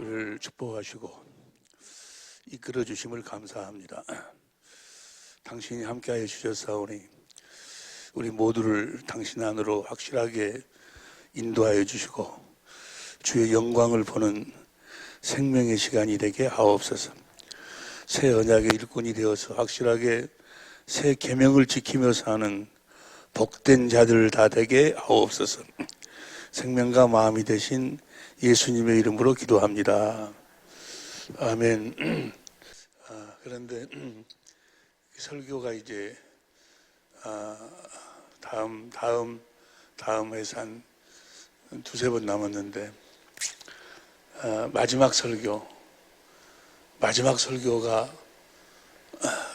우리를 축복하시고 이끌어 주심을 감사합니다. 당신이 함께하여 주셨사오니 우리 모두를 당신 안으로 확실하게 인도하여 주시고 주의 영광을 보는 생명의 시간이 되게 하옵소서. 새 언약의 일꾼이 되어서 확실하게 새 계명을 지키며 사는 복된 자들 다 되게 하옵소서. 생명과 마음이 되신 예수님의 이름으로 기도합니다. 아멘. 그런데 설교가 이제 다음 회사 한 두세 번 남았는데 마지막 설교가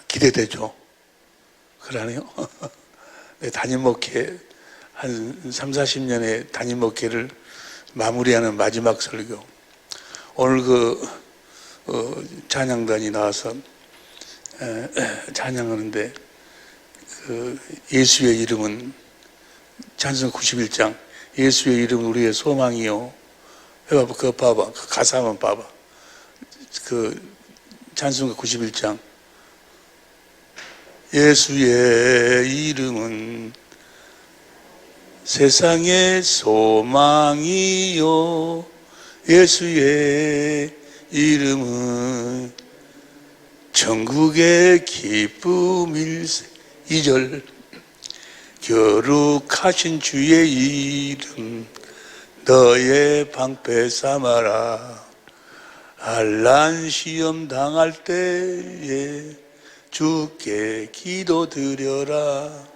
기대되죠. 그러네요. 네, 담임 목회 한 30-40년의 담임 목회를 마무리하는 마지막 설교. 오늘 찬양단이 나와서 찬양하는데 예수의 이름은 찬송 91장 예수의 이름은 우리의 소망이요. 그거 봐봐. 그 가사 한번 봐봐. 찬송 91장 예수의 이름은 세상의 소망이요 예수의 이름은 천국의 기쁨일세. 2절 거룩하신 주의 이름 너의 방패 삼아라. 환난 시험 당할 때에 주께 기도드려라.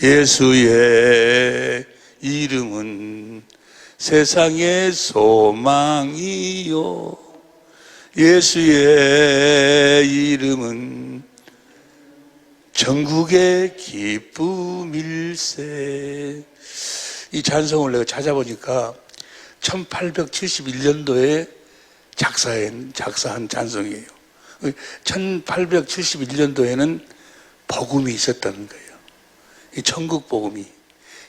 예수의 이름은 세상의 소망이요 예수의 이름은 전국의 기쁨일세. 이 찬송을 내가 찾아보니까 1871년도에 작사한 찬송이에요. 1871년도에는 복음이 있었다는 거예요. 이 천국 복음이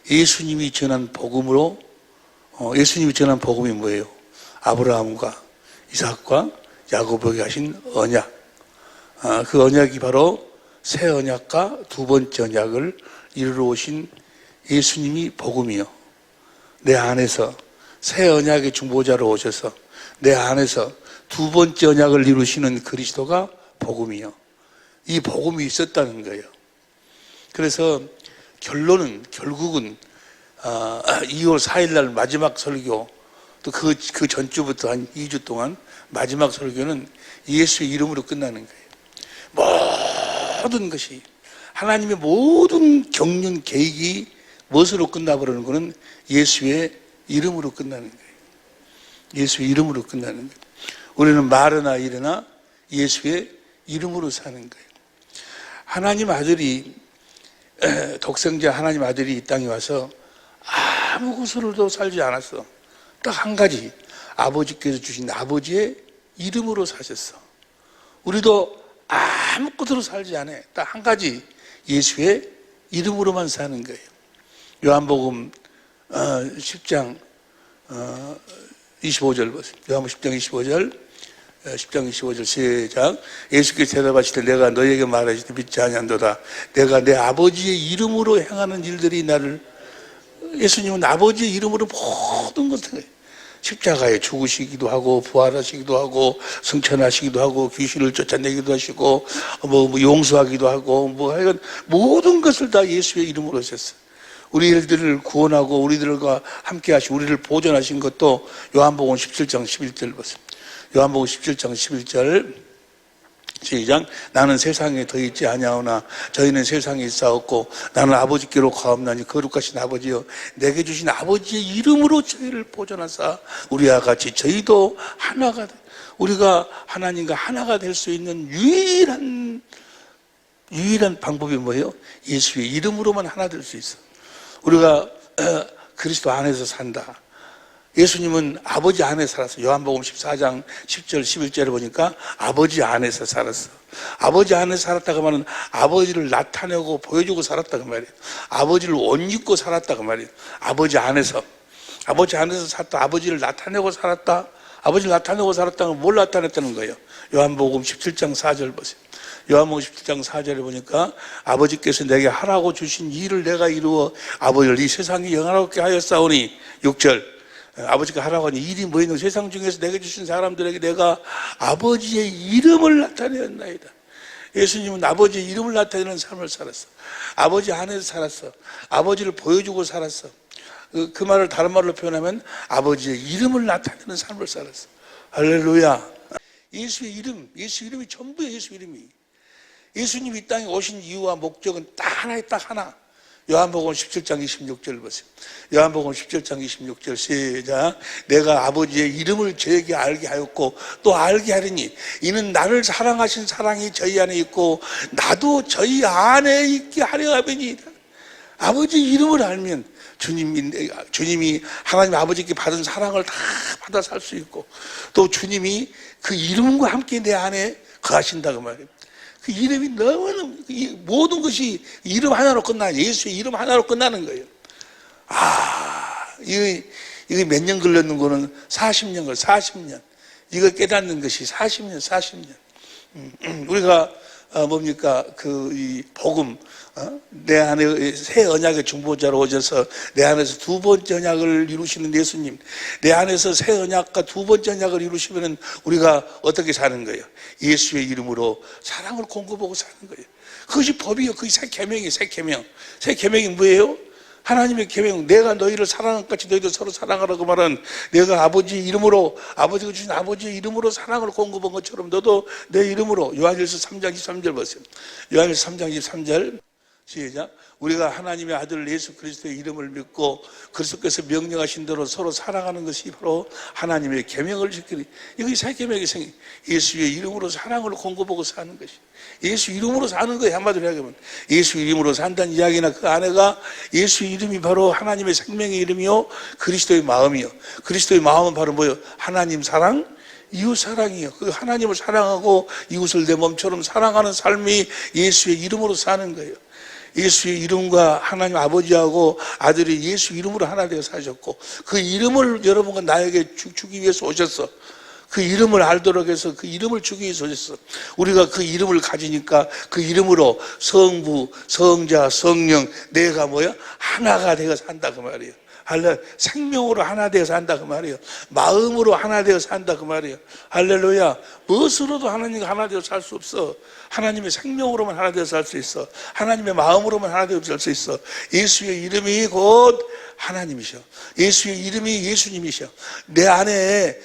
예수님이 전한 복음으로 예수님이 전한 복음이 뭐예요? 아브라함과 이삭과 야곱에게 하신 언약. 그 언약이 바로 새 언약과 두 번째 언약을 이루러 오신 예수님이 복음이요. 내 안에서 새 언약의 중보자로 오셔서 내 안에서 두 번째 언약을 이루시는 그리스도가 복음이요. 이 복음이 있었다는 거예요. 그래서 결국은 2월 4일 날 마지막 설교 또 그 전주부터 한 2주 동안 마지막 설교는 예수의 이름으로 끝나는 거예요. 모든 것이 하나님의 모든 경륜 계획이 무엇으로 끝나버리는 것은 예수의 이름으로 끝나는 거예요. 예수의 이름으로 끝나는 거예요. 우리는 말으나 이르나 예수의 이름으로 사는 거예요. 하나님 아들이 독생자 하나님 아들이 이 땅에 와서 아무 곳으로도 살지 않았어. 딱 한 가지 아버지께서 주신 아버지의 이름으로 사셨어. 우리도 아무 곳으로 살지 않아. 딱 한 가지 예수의 이름으로만 사는 거예요. 요한복음 10장 25절 보세요. 요한복음 10장 25절 시작. 예수께서 대답하시되 내가 너에게 말하시되 믿지 아니한도다. 내가 내 아버지의 이름으로 행하는 일들이 나를. 예수님은 아버지의 이름으로 모든 것을 십자가에 죽으시기도 하고 부활하시기도 하고 승천하시기도 하고 귀신을 쫓아내기도 하시고 용서하기도 하고 하여간 모든 것을 다 예수의 이름으로 하셨어요. 우리들을 구원하고 우리들과 함께 하시고 우리를 보존하신 것도 요한복음 17장 11절 보세요. 요한복음 17장 11절 시작. 나는 세상에 더 있지 아니하오나 저희는 세상에 있사옵고 나는 아버지께로 가옵나니 거룩하신 아버지여 내게 주신 아버지의 이름으로 저희를 보존하사 우리와 같이 저희도 하나가 우리가 하나님과 하나가 될 수 있는 유일한 방법이 뭐예요? 예수의 이름으로만 하나 될 수 있어. 우리가 그리스도 안에서 산다. 예수님은 아버지 안에 살았어. 요한복음 14장 10절 11절을 보니까 아버지 안에서 살았어. 아버지 안에서 살았다고 하면 아버지를 나타내고 보여주고 살았다고 말이에요. 아버지를 옷 입고 살았다고 말이에요. 아버지 안에서 살았다. 아버지를 나타내고 살았다. 아버지를 나타내고 살았다는 걸 뭘 나타냈다는 거예요? 요한복음 17장 4절 보세요. 요한복음 17장 4절에 보니까 아버지께서 내게 하라고 주신 일을 내가 이루어 아버지를 이 세상에 영화롭게 하였사오니 6절 아버지가 하라고 하는 일이 뭐였노? 세상 중에서 내게 주신 사람들에게 내가 아버지의 이름을 나타내었나이다. 예수님은 아버지의 이름을 나타내는 삶을 살았어. 아버지 안에서 살았어. 아버지를 보여주고 살았어. 그 말을 다른 말로 표현하면 아버지의 이름을 나타내는 삶을 살았어. 할렐루야. 예수의 이름, 예수 이름이 전부예요. 예수 이름이. 예수님이 이 땅에 오신 이유와 목적은 딱 하나에 딱 하나. 요한복음 17장 26절 보세요. 요한복음 17장 26절 시작. 내가 아버지의 이름을 저에게 알게 하였고 또 알게 하리니 이는 나를 사랑하신 사랑이 저희 안에 있고 나도 저희 안에 있게 하려 함이니이다. 아버지 이름을 알면 주님이 하나님 아버지께 받은 사랑을 다 받아 살 수 있고 또 주님이 그 이름과 함께 내 안에 거하신다고 말이에요. 그 이름이 너무너무 모든 것이 이름 하나로 끝나요. 예수의 이름 하나로 끝나는 거예요. 이거 몇 년 걸렸는 거는 40년 걸 40년. 이거 깨닫는 것이 40년. 우리가 뭡니까 이 복음 내 안에 새 언약의 중보자로 오셔서 내 안에서 두 번째 언약을 이루시는 예수님, 내 안에서 새 언약과 두 번째 언약을 이루시면 우리가 어떻게 사는 거예요? 예수의 이름으로 사랑을 공급하고 사는 거예요. 그것이 법이요. 그것이 새 계명이에요. 새 계명. 새 계명이 뭐예요? 하나님의 계명, 내가 너희를 사랑한 같이 너희도 서로 사랑하라고 말은 내가 아버지 이름으로 아버지가 주신 아버지의 이름으로 사랑을 공급한 것처럼 너도 내 이름으로 요한일서 3장 23절 보세요. 요한일서 3장 23절 시작. 우리가 하나님의 아들 예수 그리스도의 이름을 믿고 그리스도께서 명령하신 대로 서로 사랑하는 것이 바로 하나님의 계명을 지키니 이것이 새 계명의 생이 예수의 이름으로 사랑을 공급하고 사는 것이 예수 이름으로 사는 거예요. 한마디로 이야기하면 예수 이름으로 산다는 이야기나 그 안에가 예수 이름이 바로 하나님의 생명의 이름이요 그리스도의 마음이요 그리스도의 마음은 바로 뭐요? 하나님 사랑 이웃 사랑이요. 그 하나님을 사랑하고 이웃을 내 몸처럼 사랑하는 삶이 예수의 이름으로 사는 거예요. 예수의 이름과 하나님 아버지하고 아들이 예수 이름으로 하나 되어 사셨고 그 이름을 여러분과 나에게 주기 위해서 오셨어. 그 이름을 알도록 해서 그 이름을 주기 위해서 오셨어. 우리가 그 이름을 가지니까 그 이름으로 성부, 성자, 성령 내가 뭐야? 하나가 되어 산다 그 말이에요. 생명으로 하나 되어서 한다 그 말이에요. 마음으로 하나 되어서 한다 그 말이에요. 할렐루야. 무엇으로도 하나님과 하나 되어서 살 수 없어. 하나님의 생명으로만 하나 되어서 살 수 있어. 하나님의 마음으로만 하나 되어서 살 수 있어. 예수의 이름이 곧 하나님이셔. 예수의 이름이 예수님이셔. 내 안에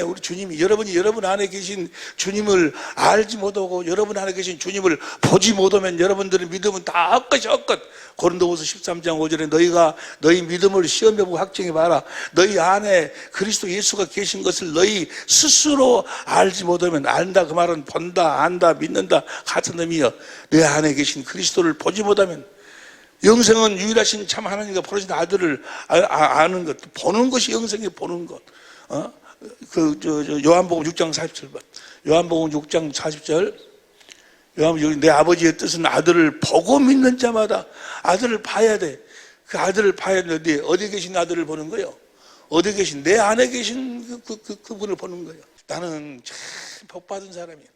우리 주님이 여러분 안에 계신 주님을 알지 못하고 여러분 안에 계신 주님을 보지 못하면 여러분들의 믿음은 다 헛것이 헛것. 고린도후서 13장 5절에 너희 믿음을 시험해보고 확증해봐라. 너희 안에 그리스도 예수가 계신 것을 너희 스스로 알지 못하면 안다 그 말은 본다 안다 믿는다 같은 의미여. 내 안에 계신 그리스도를 보지 못하면 영생은 유일하신 참 하나님과 보내신 아들을 아는 것, 보는 것이 영생이 보는 것. 요한복음 6장 40절. 요한복음 6장 40절. 내 아버지의 뜻은 아들을 보고 믿는 자마다 아들을 봐야 돼. 그 아들을 봐야 되는데 어디 계신 아들을 보는 거예요? 어디 계신 내 안에 계신 그분을 보는 거예요. 나는 참 복받은 사람이야.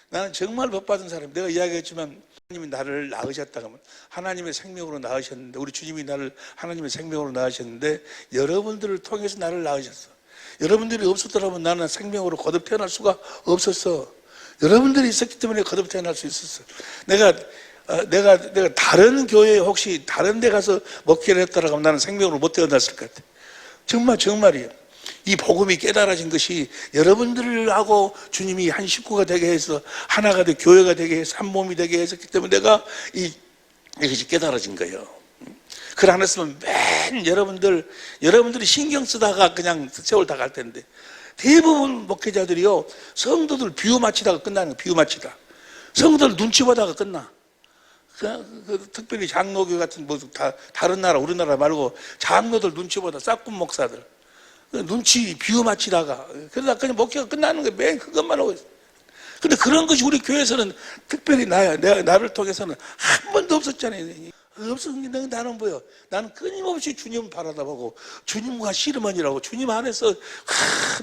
나는 정말 복받은 사람이야. 내가 이야기했지만 하나님이 나를 낳으셨다 하면 하나님의 생명으로 낳으셨는데 우리 주님이 나를 하나님의 생명으로 낳으셨는데 여러분들을 통해서 나를 낳으셨어. 여러분들이 없었더라면 나는 생명으로 거듭 태어날 수가 없었어. 여러분들이 있었기 때문에 거듭 태어날 수 있었어. 내가 다른 교회에 혹시 다른 데 가서 목회를 했다라고 하면 나는 생명으로 못 태어났을 것 같아. 정말이에요. 이 복음이 깨달아진 것이 여러분들하고 주님이 한 식구가 되게 해서 하나가 되게 교회가 되게 해서 한 몸이 되게 했기 때문에 내가 이것이 깨달아진 거예요. 그걸 안 했으면 맨 여러분들이 신경 쓰다가 그냥 세월 다 갈 텐데 대부분 목회자들이요 성도들 비유 마치다가 끝나는 거예요. 비유 마치다. 성도들 눈치 보다가 끝나. 특별히 장로교 같은 다른 나라 우리나라 말고 장로들 눈치 보다 싹군 목사들 눈치 비유 마치다가 그러다 그냥 목회가 끝나는 거예요. 맨 그것만 하고 있어요. 근데 그런 것이 우리 교회에서는 특별히 나를 통해서는 한 번도 없었잖아요. 없었는데 나는 뭐요? 나는 끊임없이 주님 바라다 보고 주님과 씨름만 일하고 주님 안에서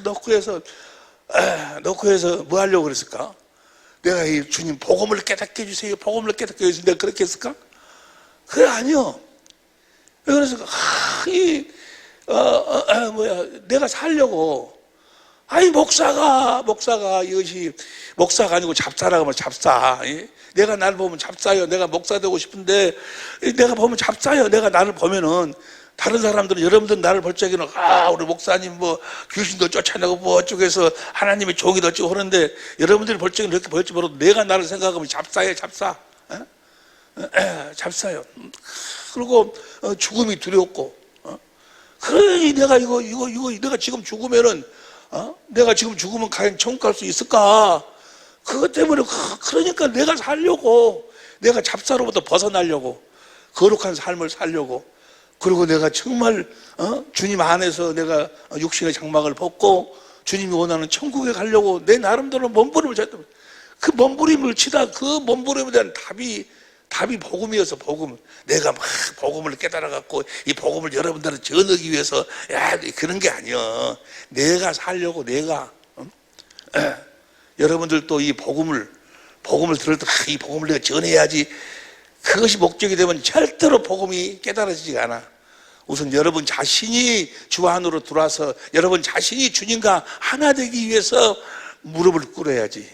넣고 해서 뭐 하려고 그랬을까? 내가 이 주님 복음을 깨닫게 해주세요. 복음을 깨닫게 해주세요. 내가 그렇게 했을까? 그래, 아니요. 그래서 내가 살려고. 아니, 목사가 이것이 목사가 아니고 잡사라고 하면 잡사. 내가 나를 보면 잡사요. 내가 목사 되고 싶은데 내가 보면 잡사요. 내가 나를 보면은 다른 사람들은, 여러분들 나를 볼 적에는 우리 목사님 뭐 귀신도 쫓아내고 뭐 어쩌고해서 하나님의 종이도 어쩌고 하는데, 여러분들이 볼 적에는 그렇게 볼지 몰라도 내가 나를 생각하면 잡사예요. 잡사. 잡사요. 그리고 죽음이 두렵고. 그러니 내가 이거 내가 지금 죽으면은 내가 지금 죽으면 과연 천국 갈 수 있을까? 그것 때문에, 그러니까 내가 살려고, 내가 잡사로부터 벗어나려고, 거룩한 삶을 살려고, 그리고 내가 정말 주님 안에서 내가 육신의 장막을 벗고 주님이 원하는 천국에 가려고 내 나름대로 몸부림을 쳤다. 그 몸부림을 치다 그 몸부림에 대한 답이 복음이어서, 복음. 내가 막 복음을 깨달아갖고 이 복음을 여러분들한테 전하기 위해서 그런 게 아니야. 내가 살려고, 내가 여러분들도 이 복음을 들을 때 이 복음을 내가 전해야지. 그것이 목적이 되면 절대로 복음이 깨달아지지가 않아. 우선 여러분 자신이 주 안으로 들어와서 여러분 자신이 주님과 하나 되기 위해서 무릎을 꿇어야지.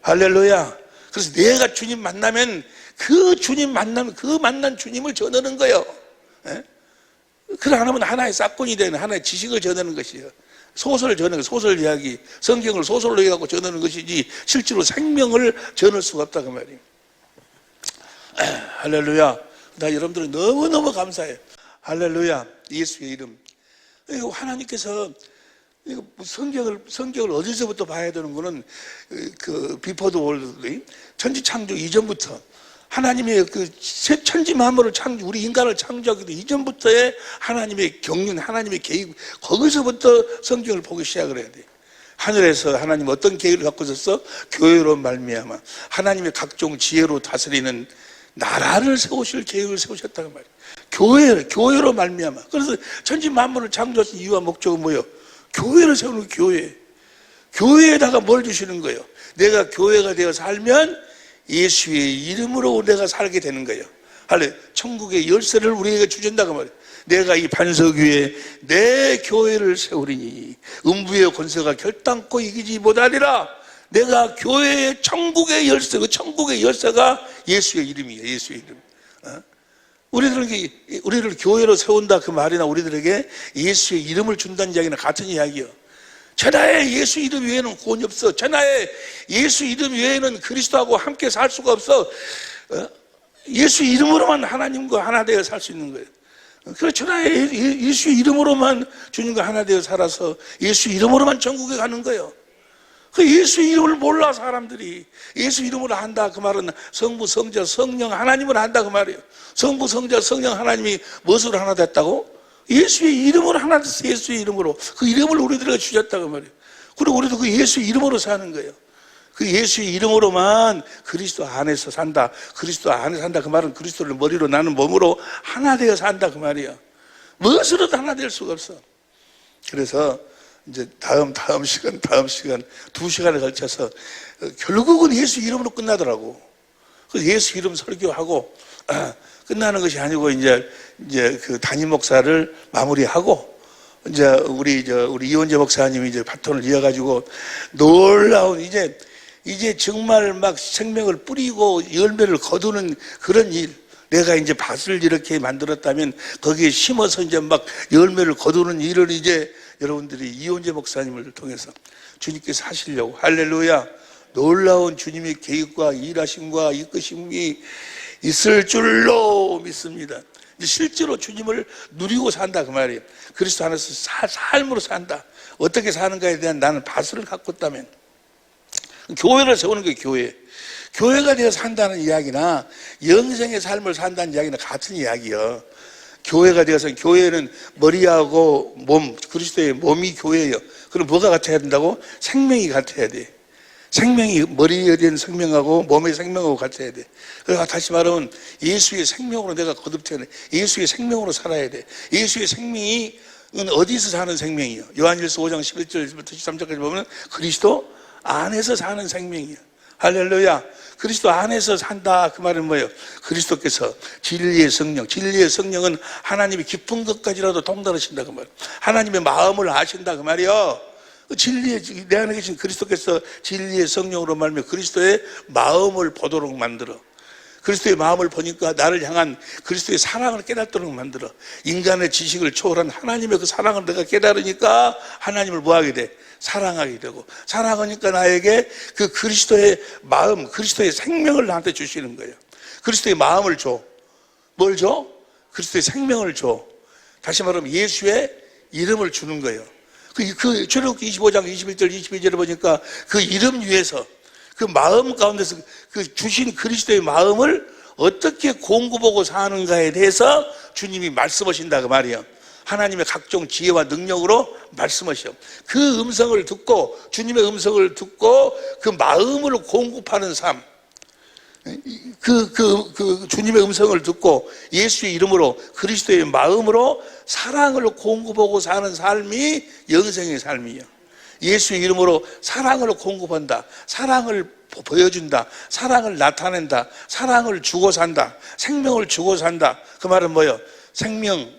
할렐루야. 그래서 내가 주님 만나면 그 만난 주님을 전하는 거예요. 그래 안 하면 하나의 사건이 되는, 하나의 지식을 전하는 것이에요. 소설을 전하는, 소설 이야기, 성경을 소설로 해갖고 전하는 것이지 실제로 생명을 전할 수가 없다 그 말이에요. 할렐루야. 나 여러분들은 너무너무 감사해요. 할렐루야. 예수의 이름. 하나님께서 성경을 어디서부터 봐야 되는 거는 그 비포 더 월드, 천지 창조 이전부터 하나님의 그 천지 만물을 우리 인간을 창조하기도 이전부터의 하나님의 경륜, 하나님의 계획, 거기서부터 성경을 보기 시작을 해야 돼. 하늘에서 하나님 어떤 계획을 갖고 있었어? 교회로 말미암아 하나님의 각종 지혜로 다스리는 나라를 세우실 계획을 세우셨다는 말이에요. 교회로 말미암아. 그래서 천지 만물을 창조하신 이유와 목적은 뭐예요? 교회를 세우는 교회. 교회에다가 뭘 주시는 거예요? 내가 교회가 되어 살면 예수의 이름으로 내가 살게 되는 거예요. 할래, 천국의 열쇠를 우리에게 주신다고 말이에요. 내가 이 반석 위에 내 교회를 세우리니 음부의 권세가 결단코 이기지 못하리라. 내가 교회의 천국의 열쇠, 그 천국의 열쇠가 예수의 이름이에요. 예수의 이름. 우리를 교회로 세운다 그 말이나 우리들에게 예수의 이름을 준다는 이야기는 같은 이야기예요. 천하에 예수 이름 외에는 구원이 없어. 천하에 예수 이름 외에는 그리스도하고 함께 살 수가 없어. 예수 이름으로만 하나님과 하나 되어 살 수 있는 거예요. 그래서 천하에 예수 이름으로만 주님과 하나 되어 살아서 예수 이름으로만 천국에 가는 거예요. 그 예수 이름을 몰라 사람들이. 예수 이름으로 한다 그 말은 성부, 성자, 성령 하나님을 한다 그 말이에요. 성부, 성자, 성령 하나님이 무엇으로 하나 됐다고? 예수의 이름으로 하나 됐어. 예수의 이름으로. 그 이름을 우리들에게 주셨다 그 말이에요. 그리고 우리도 그 예수 이름으로 사는 거예요. 그 예수의 이름으로만 그리스도 안에서 산다. 그리스도 안에 산다 그 말은 그리스도를 머리로 나는 몸으로 하나 되어 산다 그 말이에요. 무엇으로도 하나 될 수가 없어. 그래서 이제 다음 시간 2시간에 걸쳐서 결국은 예수 이름으로 끝나더라고. 그래서 예수 이름 설교하고 끝나는 것이 아니고 이제 그 담임 목사를 마무리하고 이제 우리 이원재 목사님이 이제 바톤을 이어가지고 놀라운 이제 정말 막 생명을 뿌리고 열매를 거두는 그런 일. 내가 이제 밭을 이렇게 만들었다면 거기에 심어서 이제 막 열매를 거두는 일을 이제 여러분들이 이원재 목사님을 통해서 주님께서 하시려고. 할렐루야. 놀라운 주님의 계획과 일하심과 이끄심이 있을 줄로 믿습니다. 이제 실제로 주님을 누리고 산다 그 말이에요. 그리스도 안에서 삶으로 산다. 어떻게 사는가에 대한 나는 밭을 갖고 있다면 교회를 세우는 게 교회가 되어 산다는 이야기나 영생의 삶을 산다는 이야기는 같은 이야기예요. 교회가 되어서 교회는 머리하고 몸, 그리스도의 몸이 교회예요. 그럼 뭐가 같아야 된다고? 생명이 같아야 돼. 생명이 머리에 대한 생명하고 몸의 생명하고 같아야 돼. 그러니까 다시 말하면 예수의 생명으로 내가 거듭태어나 예수의 생명으로 살아야 돼. 예수의 생명이 어디서 사는 생명이요? 요한일서 5장 11절부터 13절까지 보면 그리스도 안에서 사는 생명이요. 할렐루야. 그리스도 안에서 산다. 그 말은 뭐예요? 그리스도께서 진리의 성령은 하나님이 깊은 것까지라도 통달하신다. 그 말. 하나님의 마음을 아신다. 그 말이요. 진리의, 내 안에 계신 그리스도께서 진리의 성령으로 말하며 그리스도의 마음을 보도록 만들어. 그리스도의 마음을 보니까 나를 향한 그리스도의 사랑을 깨닫도록 만들어. 인간의 지식을 초월한 하나님의 그 사랑을 내가 깨달으니까 하나님을 뭐하게 돼? 사랑하게 되고, 사랑하니까 나에게 그 그리스도의 마음, 그리스도의 생명을 나한테 주시는 거예요. 그리스도의 마음을 줘. 뭘 줘? 그리스도의 생명을 줘. 다시 말하면 예수의 이름을 주는 거예요. 그 출애굽기 25장 21절 22절을 보니까 그 이름 위에서 그 마음 가운데서 그 주신 그리스도의 마음을 어떻게 공급하고 사는가에 대해서 주님이 말씀하신다 그 말이에요. 하나님의 각종 지혜와 능력으로 말씀하셔. 그 음성을 듣고 주님의 음성을 듣고 그 마음을 공급하는 삶, 그 주님의 음성을 듣고 예수의 이름으로 그리스도의 마음으로 사랑을 공급하고 사는 삶이 영생의 삶이에요. 예수의 이름으로 사랑을 공급한다. 사랑을 보여준다. 사랑을 나타낸다. 사랑을 주고 산다. 생명을 주고 산다. 그 말은 뭐예요? 생명,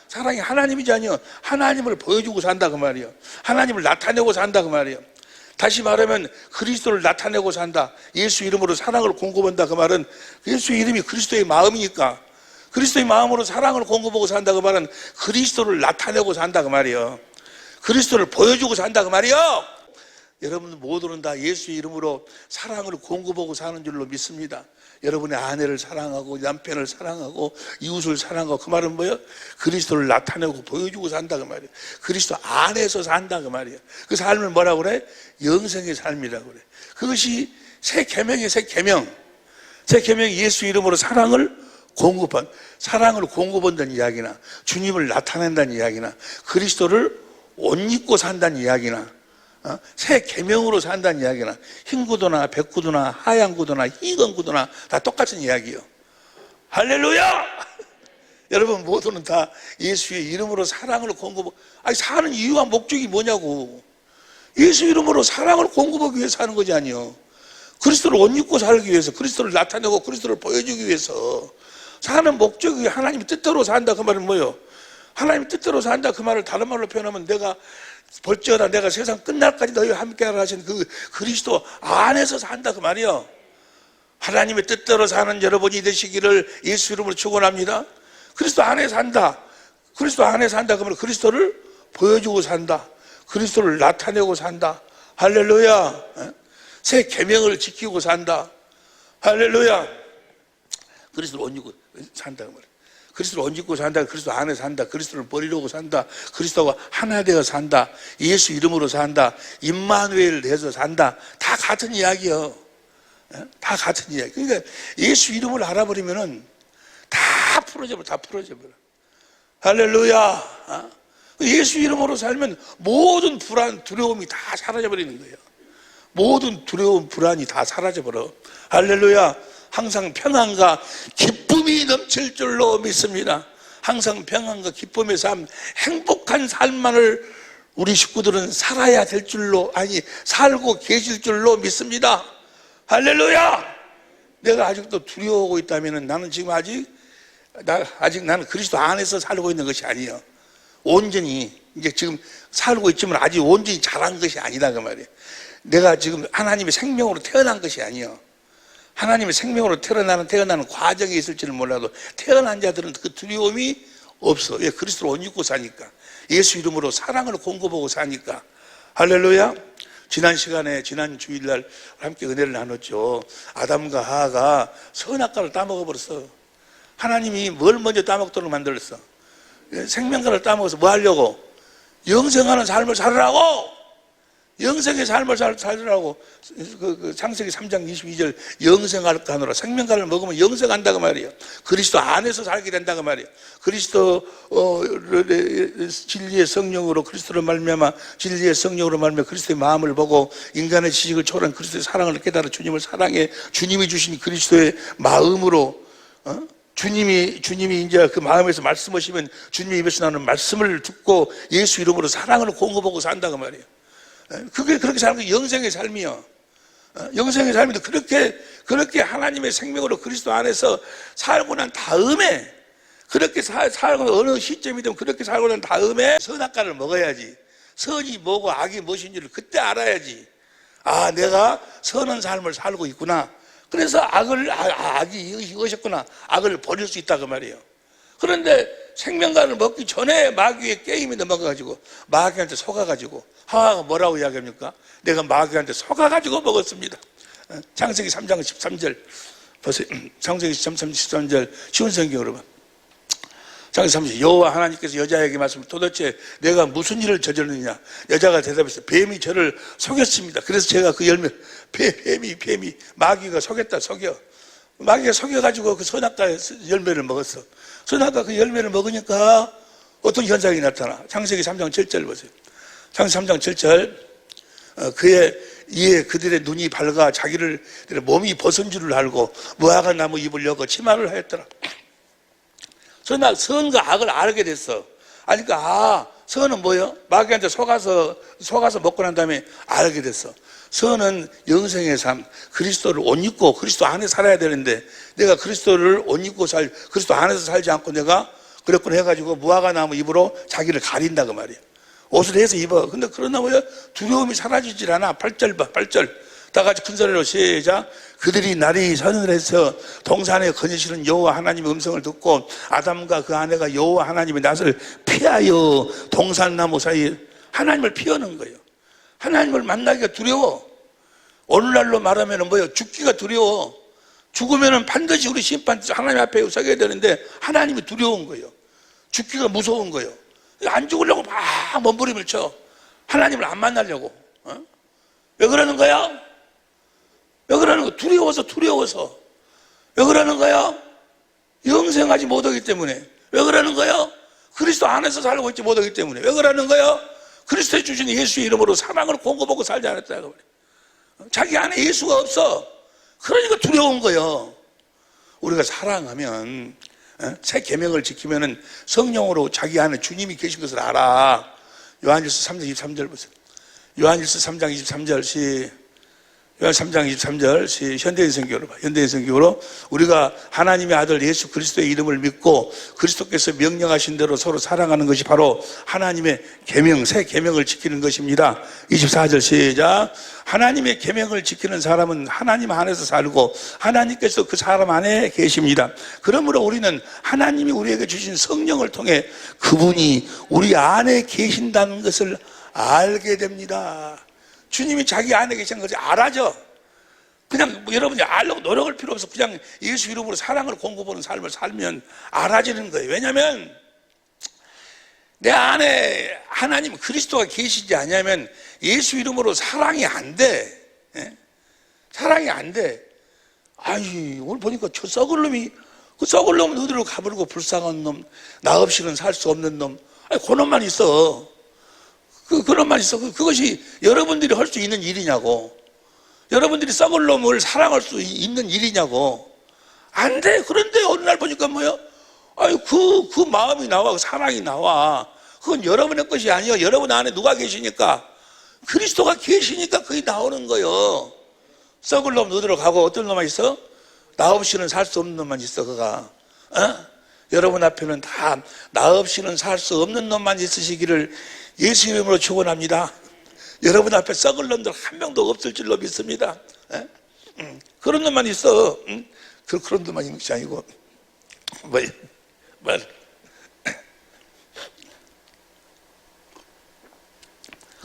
사랑이 하나님이지 아니요. 하나님을 보여주고 산다 그 말이에요. 하나님을 나타내고 산다 그 말이에요. 다시 말하면 그리스도를 나타내고 산다. 예수 이름으로 사랑을 공급한다 그 말은 예수의 이름이 그리스도의 마음이니까 그리스도의 마음으로 사랑을 공급하고 산다 그 말은 그리스도를 나타내고 산다 그 말이에요. 그리스도를 보여주고 산다 그 말이에요. 여러분 모두는 다 예수의 이름으로 사랑을 공급하고 사는 줄로 믿습니다. 여러분의 아내를 사랑하고 남편을 사랑하고 이웃을 사랑하고 그 말은 뭐예요? 그리스도를 나타내고 보여주고 산다 그 말이에요. 그리스도 안에서 산다 그 말이에요. 그 삶을 뭐라고 그래? 영생의 삶이라고 그래. 그것이 새 계명이에요. 새 계명. 새 계명이 예수 이름으로 사랑을 공급한다는 이야기나 주님을 나타낸다는 이야기나 그리스도를 옷 입고 산다는 이야기나 새 계명으로 산다는 이야기나 흰 구두나 백 구두나 하얀 구두나 희건 구두나 다 똑같은 이야기예요. 할렐루야! 여러분 모두는 다 예수의 이름으로 사랑을 사는 이유와 목적이 뭐냐고. 예수 이름으로 사랑을 공급하기 위해서 사는 거지 아니요. 그리스도를 옷 입고 살기 위해서, 그리스도를 나타내고 그리스도를 보여주기 위해서 사는 목적이 하나님의 뜻대로 산다 그 말은 뭐예요? 하나님 뜻대로 산다 그 말을 다른 말로 표현하면 내가 볼지어다 내가 세상 끝날까지 너희와 함께하라 하신 그 그리스도 안에서 산다 그 말이요. 하나님의 뜻대로 사는 여러분이 되시기를 예수 이름으로 축원합니다. 그리스도 안에 산다. 그리스도 안에 산다 그러면 그리스도를 보여주고 산다. 그리스도를 나타내고 산다. 할렐루야. 새 계명을 지키고 산다. 할렐루야. 그리스도를 얹고 산다 그 말이에요. 그리스도를 얹고 산다. 그리스도 안에 산다. 그리스도를 버리려고 산다. 그리스도가 하나 되어 산다. 예수 이름으로 산다. 임마누엘 돼서 산다. 다 같은 이야기요. 다 같은 이야기. 그러니까 예수 이름을 알아버리면은 다 풀어져 버려. 할렐루야. 예수 이름으로 살면 모든 불안, 두려움이 다 사라져 버리는 거예요. 모든 두려움, 불안이 다 사라져 버려. 할렐루야. 항상 평안과 기쁨이 넘칠 줄로 믿습니다. 항상 평안과 기쁨의 삶, 행복한 삶만을 우리 식구들은 살아야 될 줄로, 살고 계실 줄로 믿습니다. 할렐루야! 내가 아직도 두려워하고 있다면 나는 지금 아직 나는 그리스도 안에서 살고 있는 것이 아니에요. 온전히, 이제 지금 살고 있지만 아직 온전히 자란 것이 아니다, 그 말이에요. 내가 지금 하나님의 생명으로 태어난 것이 아니에요. 하나님의 생명으로 태어나는 과정이 있을지는 몰라도 태어난 자들은 그 두려움이 없어. 왜? 그리스도를 옷 입고 사니까. 예수 이름으로 사랑을 공급하고 사니까. 할렐루야. 지난 주일날 함께 은혜를 나눴죠. 아담과 하하가 선악과를 따먹어버렸어. 하나님이 뭘 먼저 따먹도록 만들었어? 생명과를 따먹어서 뭐 하려고? 영생하는 삶을 살으라고. 영생의 삶을 살더라고. 창세기 3장 22절 영생하노라. 생명과를 먹으면 영생한다고 말이에요. 그리스도 안에서 살게 된다고 말이에요. 그리스도 진리의 성령으로 그리스도를 말미암아 진리의 성령으로 말미암아 그리스도의 마음을 보고 인간의 지식을 초월한 그리스도의 사랑을 깨달아 주님을 사랑해 주님이 주신 그리스도의 마음으로 주님이 이제 그 마음에서 말씀하시면 주님의 입에서 나오는 말씀을 듣고 예수 이름으로 사랑을 공급하고 산다고 말이에요. 그게 그렇게 사는 게 영생의 삶이요. 영생의 삶인데 그렇게 하나님의 생명으로 그리스도 안에서 살고 난 다음에 그렇게 살고 어느 시점이든 그렇게 살고 난 다음에 선악과를 먹어야지. 선이 뭐고 악이 무엇인지를 그때 알아야지. 아, 내가 선한 삶을 살고 있구나. 그래서 악이 이것이었구나. 악을 버릴 수 있다 그 말이에요. 그런데 생명과를 먹기 전에 마귀의 게임이 넘어가가지고 마귀한테 속아가지고 하와가 뭐라고 이야기합니까? 내가 마귀한테 속아가지고 먹었습니다. 창세기 3장 13절 보세요. 창세기 3장 13절 쉬운 성경으로 봐. 창세기 3절 여호와 하나님께서 여자에게 말씀을 도대체 내가 무슨 일을 저질렀느냐? 여자가 대답했어요. 뱀이 저를 속였습니다. 그래서 제가 그 열매 뱀이 마귀가 속였다 속여. 마귀가 속여가지고 그 선악과 열매를 먹었어. 선악과 그 열매를 먹으니까 어떤 현상이 나타나? 창세기 3장 7절 보세요. 창세기 3장 7절 이에 그들의 눈이 밝아 자기를 몸이 벗은 줄을 알고 무화과 나무 잎을 여고 치마를 하였더라. 선과 악을 알게 됐어. 그러니까 선은 뭐예요? 마귀한테 속아서 먹고 난 다음에 알게 됐어. 선은 영생의 삶, 그리스도를 옷 입고 그리스도 안에 살아야 되는데 내가 그리스도를 옷 입고 그리스도 안에서 살지 않고 내가 그랬구나 해가지고 무화과 나무 잎으로 자기를 가린다 그 말이에요. 옷을 해서 입어. 근데 그러나 뭐야? 두려움이 사라지질 않아. 8절 봐, 8절. 다 같이 큰 소리로 시작. 그들이 날이 서늘해서 동산에 거니시는 여호와 하나님의 음성을 듣고 아담과 그 아내가 여호와 하나님의 낯을 피하여 동산나무 사이에 하나님을 피하는 거예요. 하나님을 만나기가 두려워. 오늘날로 말하면 뭐예요? 죽기가 두려워. 죽으면 반드시 우리 심판 하나님 앞에 서게 되는데 하나님이 두려운 거예요. 죽기가 무서운 거예요. 안 죽으려고 막 몸부림을 쳐. 하나님을 안 만나려고. 왜 그러는 거야? 왜 그러는 거야? 두려워서. 왜 그러는 거야? 영생하지 못하기 때문에. 왜 그러는 거야? 그리스도 안에서 살고 있지 못하기 때문에. 왜 그러는 거야? 그리스도의 주신 예수의 이름으로 사랑을 공급하고 살지 않았다. 자기 안에 예수가 없어. 그러니까 두려운 거예요. 우리가 사랑하면 새 계명을 지키면은 성령으로 자기 안에 주님이 계신 것을 알아. 요한일서 3장 23절 보세요. 요한일서 3장 23절 요한 3장 23절 현대인 성경으로 봐. 현대인 성경으로 우리가 하나님의 아들 예수 그리스도의 이름을 믿고 그리스도께서 명령하신 대로 서로 사랑하는 것이 바로 하나님의 계명, 새 계명을 지키는 것입니다. 24절 시작. 하나님의 계명을 지키는 사람은 하나님 안에서 살고 하나님께서 그 사람 안에 계십니다. 그러므로 우리는 하나님이 우리에게 주신 성령을 통해 그분이 우리 안에 계신다는 것을 알게 됩니다. 주님이 자기 안에 계시는 것을 알아죠. 그냥 여러분이 알려고 노력할 필요 없어. 그냥 예수 이름으로 사랑을 공급하는 삶을 살면 알아지는 거예요. 왜냐하면 내 안에 하나님 그리스도가 계시지 않냐면 예수 이름으로 사랑이 안 돼. 사랑이 안 돼. 오늘 보니까 저 썩을 놈이 그 썩을 놈은 어디로 가버리고 불쌍한 놈, 나 없이는 살 수 없는 놈. 그 놈만 있어. 그런 말 있어. 그것이 여러분들이 할 수 있는 일이냐고. 여러분들이 썩을 놈을 사랑할 수 있는 일이냐고. 안 돼. 그런데 어느 날 보니까 뭐야? 그 마음이 나와, 그 사랑이 나와. 그건 여러분의 것이 아니에요. 여러분 안에 누가 계시니까? 그리스도가 계시니까 그게 나오는 거예요. 썩을 놈 어디로 가고 어떤 놈만 있어? 나 없이는 살 수 없는 놈만 있어, 그가. 여러분 앞에는 다 나 없이는 살 수 없는 놈만 있으시기를 예수 이름으로 축원합니다. 여러분 앞에 썩을 놈들 한 명도 없을 줄로 믿습니다. 그런 놈만 있어. 그런 놈만 있는 것이 아니고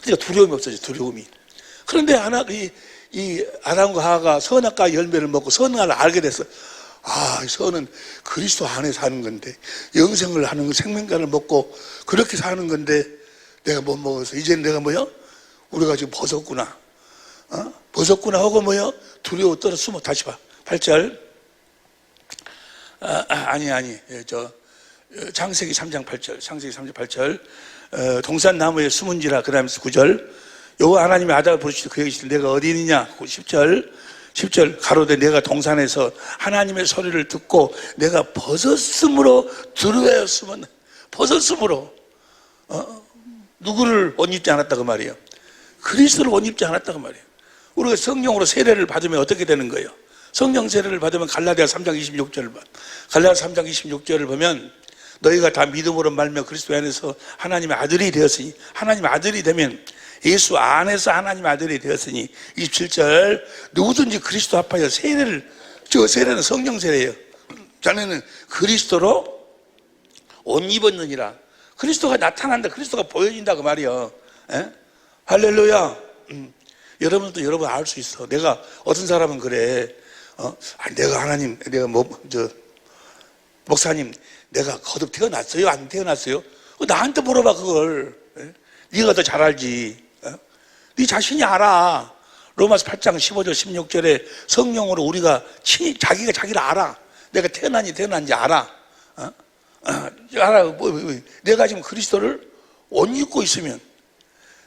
그러니까 두려움이 없어져. 두려움이. 그런데 이 아담과 하와가 선악과 열매를 먹고 선악을 알게 됐어. 선은 그리스도 안에 사는 건데 영생을 하는 거 생명과를 먹고 그렇게 사는 건데 내가 못 먹어서 이제는 내가 뭐요? 우리가 지금 벗었구나. 벗었구나 하고 뭐요? 두려워 떨어 숨어. 다시 봐. 8절. 창세기 3장 8절. 창세기 3장 8절. 동산나무에 숨은지라. 그 다음에 9절. 여호와 하나님이 아담을 부르시되 그에게 이르시되 내가 어디 있느냐. 10절. 가로되 내가 동산에서 하나님의 소리를 듣고 내가 벗었으므로 두려워하였으면. 벗었으므로. 누구를 옷 입지 않았다 그 말이에요. 그리스도를 옷 입지 않았다 그 말이에요. 우리가 성령으로 세례를 받으면 어떻게 되는 거예요? 성령 세례를 받으면 갈라디아 3장 26절을 봐. 갈라디아 3장 26절을 보면 너희가 다 믿음으로 말며 그리스도 안에서 하나님의 아들이 되었으니, 하나님의 아들이 되면 예수 안에서 하나님의 아들이 되었으니, 27절 누구든지 그리스도 합하여 세례를, 저 세례는 성령 세례예요. 자네는 그리스도로 옷 입었느니라. 그리스도가 나타난다, 그리스도가 보여진다 그 말이요. 할렐루야. 여러분도 여러분 알 수 있어. 내가 어떤 사람은 그래. 내가 하나님, 내가 목사님, 내가 거듭 태어났어요? 안 태어났어요? 나한테 물어봐 그걸. 네가 더 잘 알지. 네 자신이 알아. 로마서 8장 15절 16절에 성령으로 우리가 자기가 자기를 알아. 내가 태어난지 알아. 알아. 내가 지금 그리스도를 옷 입고 있으면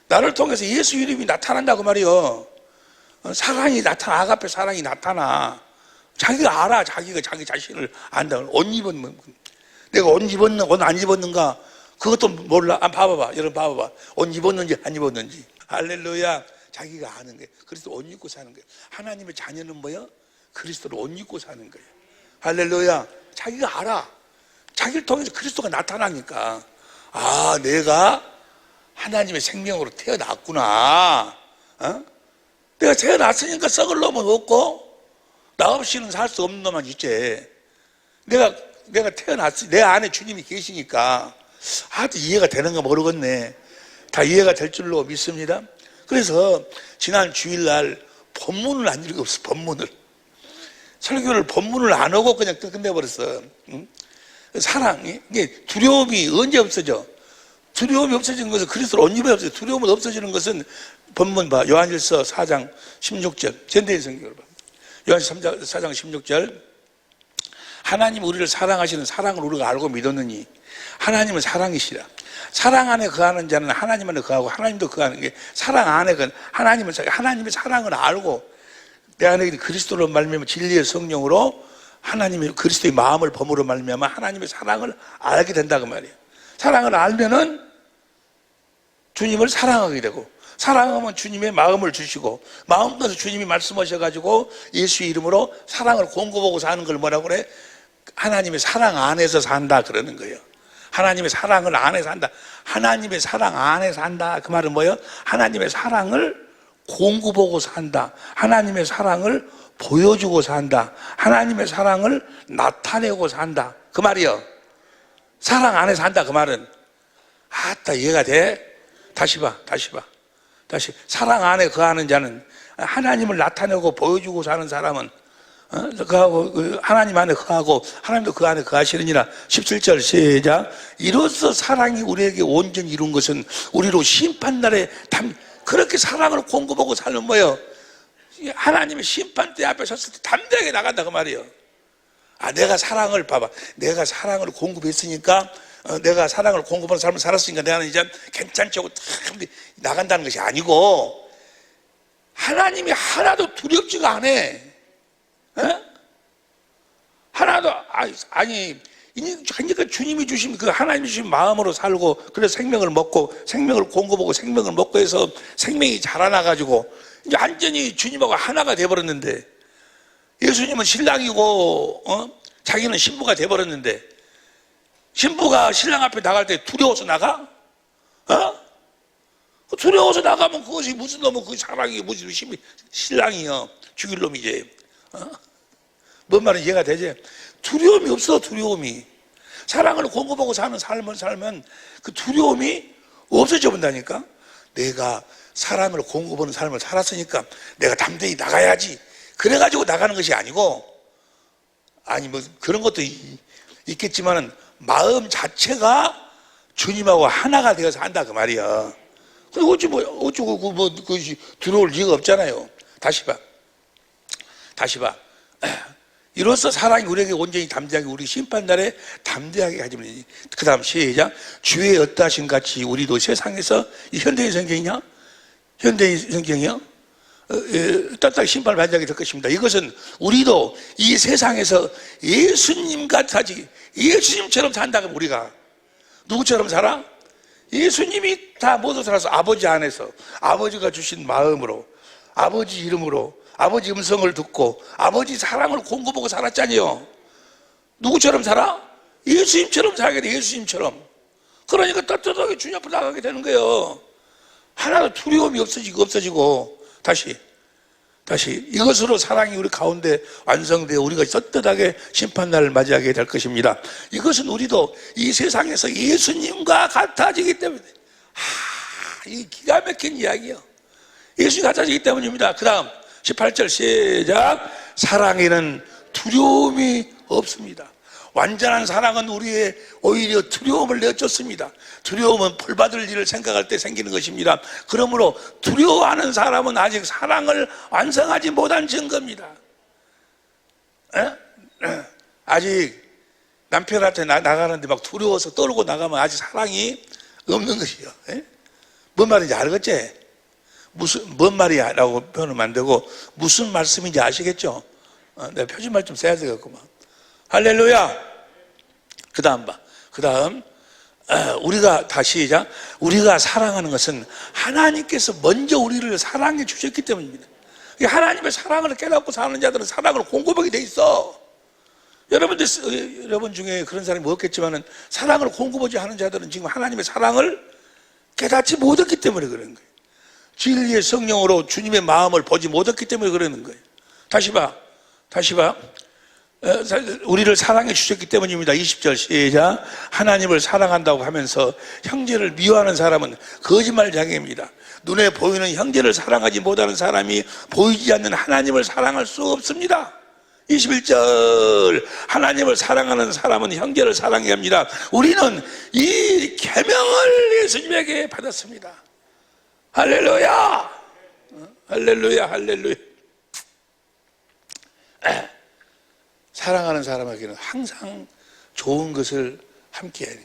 나를 통해서 예수 이름이 나타난다고 말이요. 사랑이 나타나. 아가페 사랑이 나타나. 자기가 알아. 자기가 자기 자신을 안다. 옷 입었는, 내가 옷 입었는가 옷 안 입었는가 그것도 몰라. 봐봐봐. 여러분 봐봐봐. 옷 입었는지 안 입었는지. 할렐루야. 자기가 아는 거예요. 그리스도 옷 입고 사는 거예요. 하나님의 자녀는 뭐예요? 그리스도를 옷 입고 사는 거예요. 할렐루야. 자기가 알아. 자기를 통해서 그리스도가 나타나니까, 내가 하나님의 생명으로 태어났구나. 내가 태어났으니까 썩을 놈은 없고 나 없이는 살 수 없는 놈만 있지. 내가 태어났으니 내 안에 주님이 계시니까 이해가 되는가 모르겠네. 다 이해가 될 줄로 믿습니다. 그래서 지난 주일날 본문을 안 읽었어. 본문을. 설교를 본문을 안 하고 그냥 끝내버렸어. 사랑이, 이게 두려움이 언제 없어져? 두려움이 없어지는 것은 그리스도를 옷 입어야 없어져. 두려움은 없어지는 것은 본문 봐. 요한일서 4장 16절. 젠데이 성경을 봐. 요한일서 4장 16절. 하나님 우리를 사랑하시는 사랑을 우리가 알고 믿었느니 하나님은 사랑이시라. 사랑 안에 거하는 자는 하나님 안에 거하고 하나님도 거하는 게 사랑 안에 하나님의 사랑을 알고 내 안에 있는 그리스도로 말미암아 진리의 성령으로 하나님의 그리스도의 마음을 범으로 말미암아 하나님의 사랑을 알게 된다고 말이에요. 사랑을 알면은 주님을 사랑하게 되고, 사랑하면 주님의 마음을 주시고, 마음 떠서 주님이 말씀하셔가지고 예수의 이름으로 사랑을 공급하고 사는 걸 뭐라고 그래? 하나님의 사랑 안에서 산다 그러는 거예요. 하나님의 사랑을 안에서 한다. 하나님의 사랑 안에서 한다. 그 말은 뭐예요? 하나님의 사랑을 공급하고 산다. 하나님의 사랑을 보여주고 산다. 하나님의 사랑을 나타내고 산다. 그 말이요. 사랑 안에서 한다. 그 말은 이해가 돼? 다시 사랑 안에 거하는 자는, 하나님을 나타내고 보여주고 사는 사람은 하나님 안에 거하고 하나님도 그 안에 거하시느니라. 17절 시작. 이로써 사랑이 우리에게 온전히 이룬 것은 우리로 심판날에 그렇게 사랑을 공급하고 살면 뭐예요? 하나님의 심판대 앞에 섰을 때 담대하게 나간다 그 말이에요. 내가 사랑을 내가 사랑을 공급했으니까, 내가 사랑을 공급하는 삶을 살았으니까 내가 이제 괜찮지 하고 나간다는 것이 아니고, 하나님이 하나도 두렵지가 않아. 하나도 그러니까 주님이 주신 그 하나님이 주신 마음으로 살고, 그래서 생명을 먹고 생명을 공급하고 생명을 먹고 해서 생명이 자라나가지고 이제 완전히 주님하고 하나가 돼버렸는데, 예수님은 신랑이고 자기는 신부가 돼버렸는데, 신부가 신랑 앞에 나갈 때 두려워서 나가? 두려워서 나가면 그것이 무슨 놈은 그 사랑이 무슨 신랑이요 죽일 놈이지. 뭔 말인지 이해가 되지? 두려움이 없어. 두려움이. 사랑을 공급하고 사는 삶을 살면 그 두려움이 없어져 본다니까. 내가 사람을 공급하는 삶을 살았으니까 내가 담대히 나가야지, 그래가지고 나가는 것이 아니고, 뭐 그런 것도 있겠지만은 마음 자체가 주님하고 하나가 되어서 한다 그 말이야. 근데 어쩌고 그것이 들어올 리가 없잖아요. 다시 봐. 이로써 사랑이 우리에게 온전히 담대하게 우리 심판날에 담대하게 하지만 그 다음 시작. 주의 어떠하신 같이 우리도 세상에서 이 현대인 성경이요? 따뜻하게 심판을 받게 될 것입니다. 이것은 우리도 이 세상에서 예수님 같아지 예수님처럼 산다고 우리가 누구처럼 살아? 예수님이 다 모두 살아서 아버지 안에서 아버지가 주신 마음으로 아버지 이름으로 아버지 음성을 듣고 아버지 사랑을 공급하고 살았잖아요. 누구처럼 살아? 예수님처럼 살게 돼. 예수님처럼. 그러니까 따뜻하게 주님 앞에 나가게 되는 거예요. 하나도 두려움이 없어지고 다시 이것으로 사랑이 우리 가운데 완성되어 우리가 떳떳하게 심판날을 맞이하게 될 것입니다. 이것은 우리도 이 세상에서 예수님과 같아지기 때문에 이 기가 막힌 이야기예요. 예수님 같아지기 때문입니다. 그 다음 18절 시작. 사랑에는 두려움이 없습니다. 완전한 사랑은 우리의 오히려 두려움을 내쫓습니다. 두려움은 벌받을 일을 생각할 때 생기는 것입니다. 그러므로 두려워하는 사람은 아직 사랑을 완성하지 못한 증거입니다. 아직 남편한테 나가는데 막 두려워서 떨고 나가면 아직 사랑이 없는 것이요. 뭔 말인지 알겠지? 뭔 말이야라고 표현하면 안 되고 무슨 말씀인지 아시겠죠? 내가 표준말 좀 써야 되겠구만. 할렐루야. 그 다음 우리가 다시 시작. 우리가 사랑하는 것은 하나님께서 먼저 우리를 사랑해 주셨기 때문입니다. 하나님의 사랑을 깨닫고 사는 자들은 사랑을 공급하게 돼 있어. 여러분 중에 그런 사람이 없겠지만은 사랑을 공급하지 않은 자들은 지금 하나님의 사랑을 깨닫지 못했기 때문에 그런 거예요. 진리의 성령으로 주님의 마음을 보지 못했기 때문에 그러는 거예요. 다시 봐. 우리를 사랑해 주셨기 때문입니다. 20절 시작. 하나님을 사랑한다고 하면서 형제를 미워하는 사람은 거짓말쟁이입니다. 눈에 보이는 형제를 사랑하지 못하는 사람이 보이지 않는 하나님을 사랑할 수 없습니다. 21절 하나님을 사랑하는 사람은 형제를 사랑해야 합니다. 우리는 이 계명을 예수님에게 받았습니다. 할렐루야. 사랑하는 사람에게는 항상 좋은 것을 함께 해야 돼요.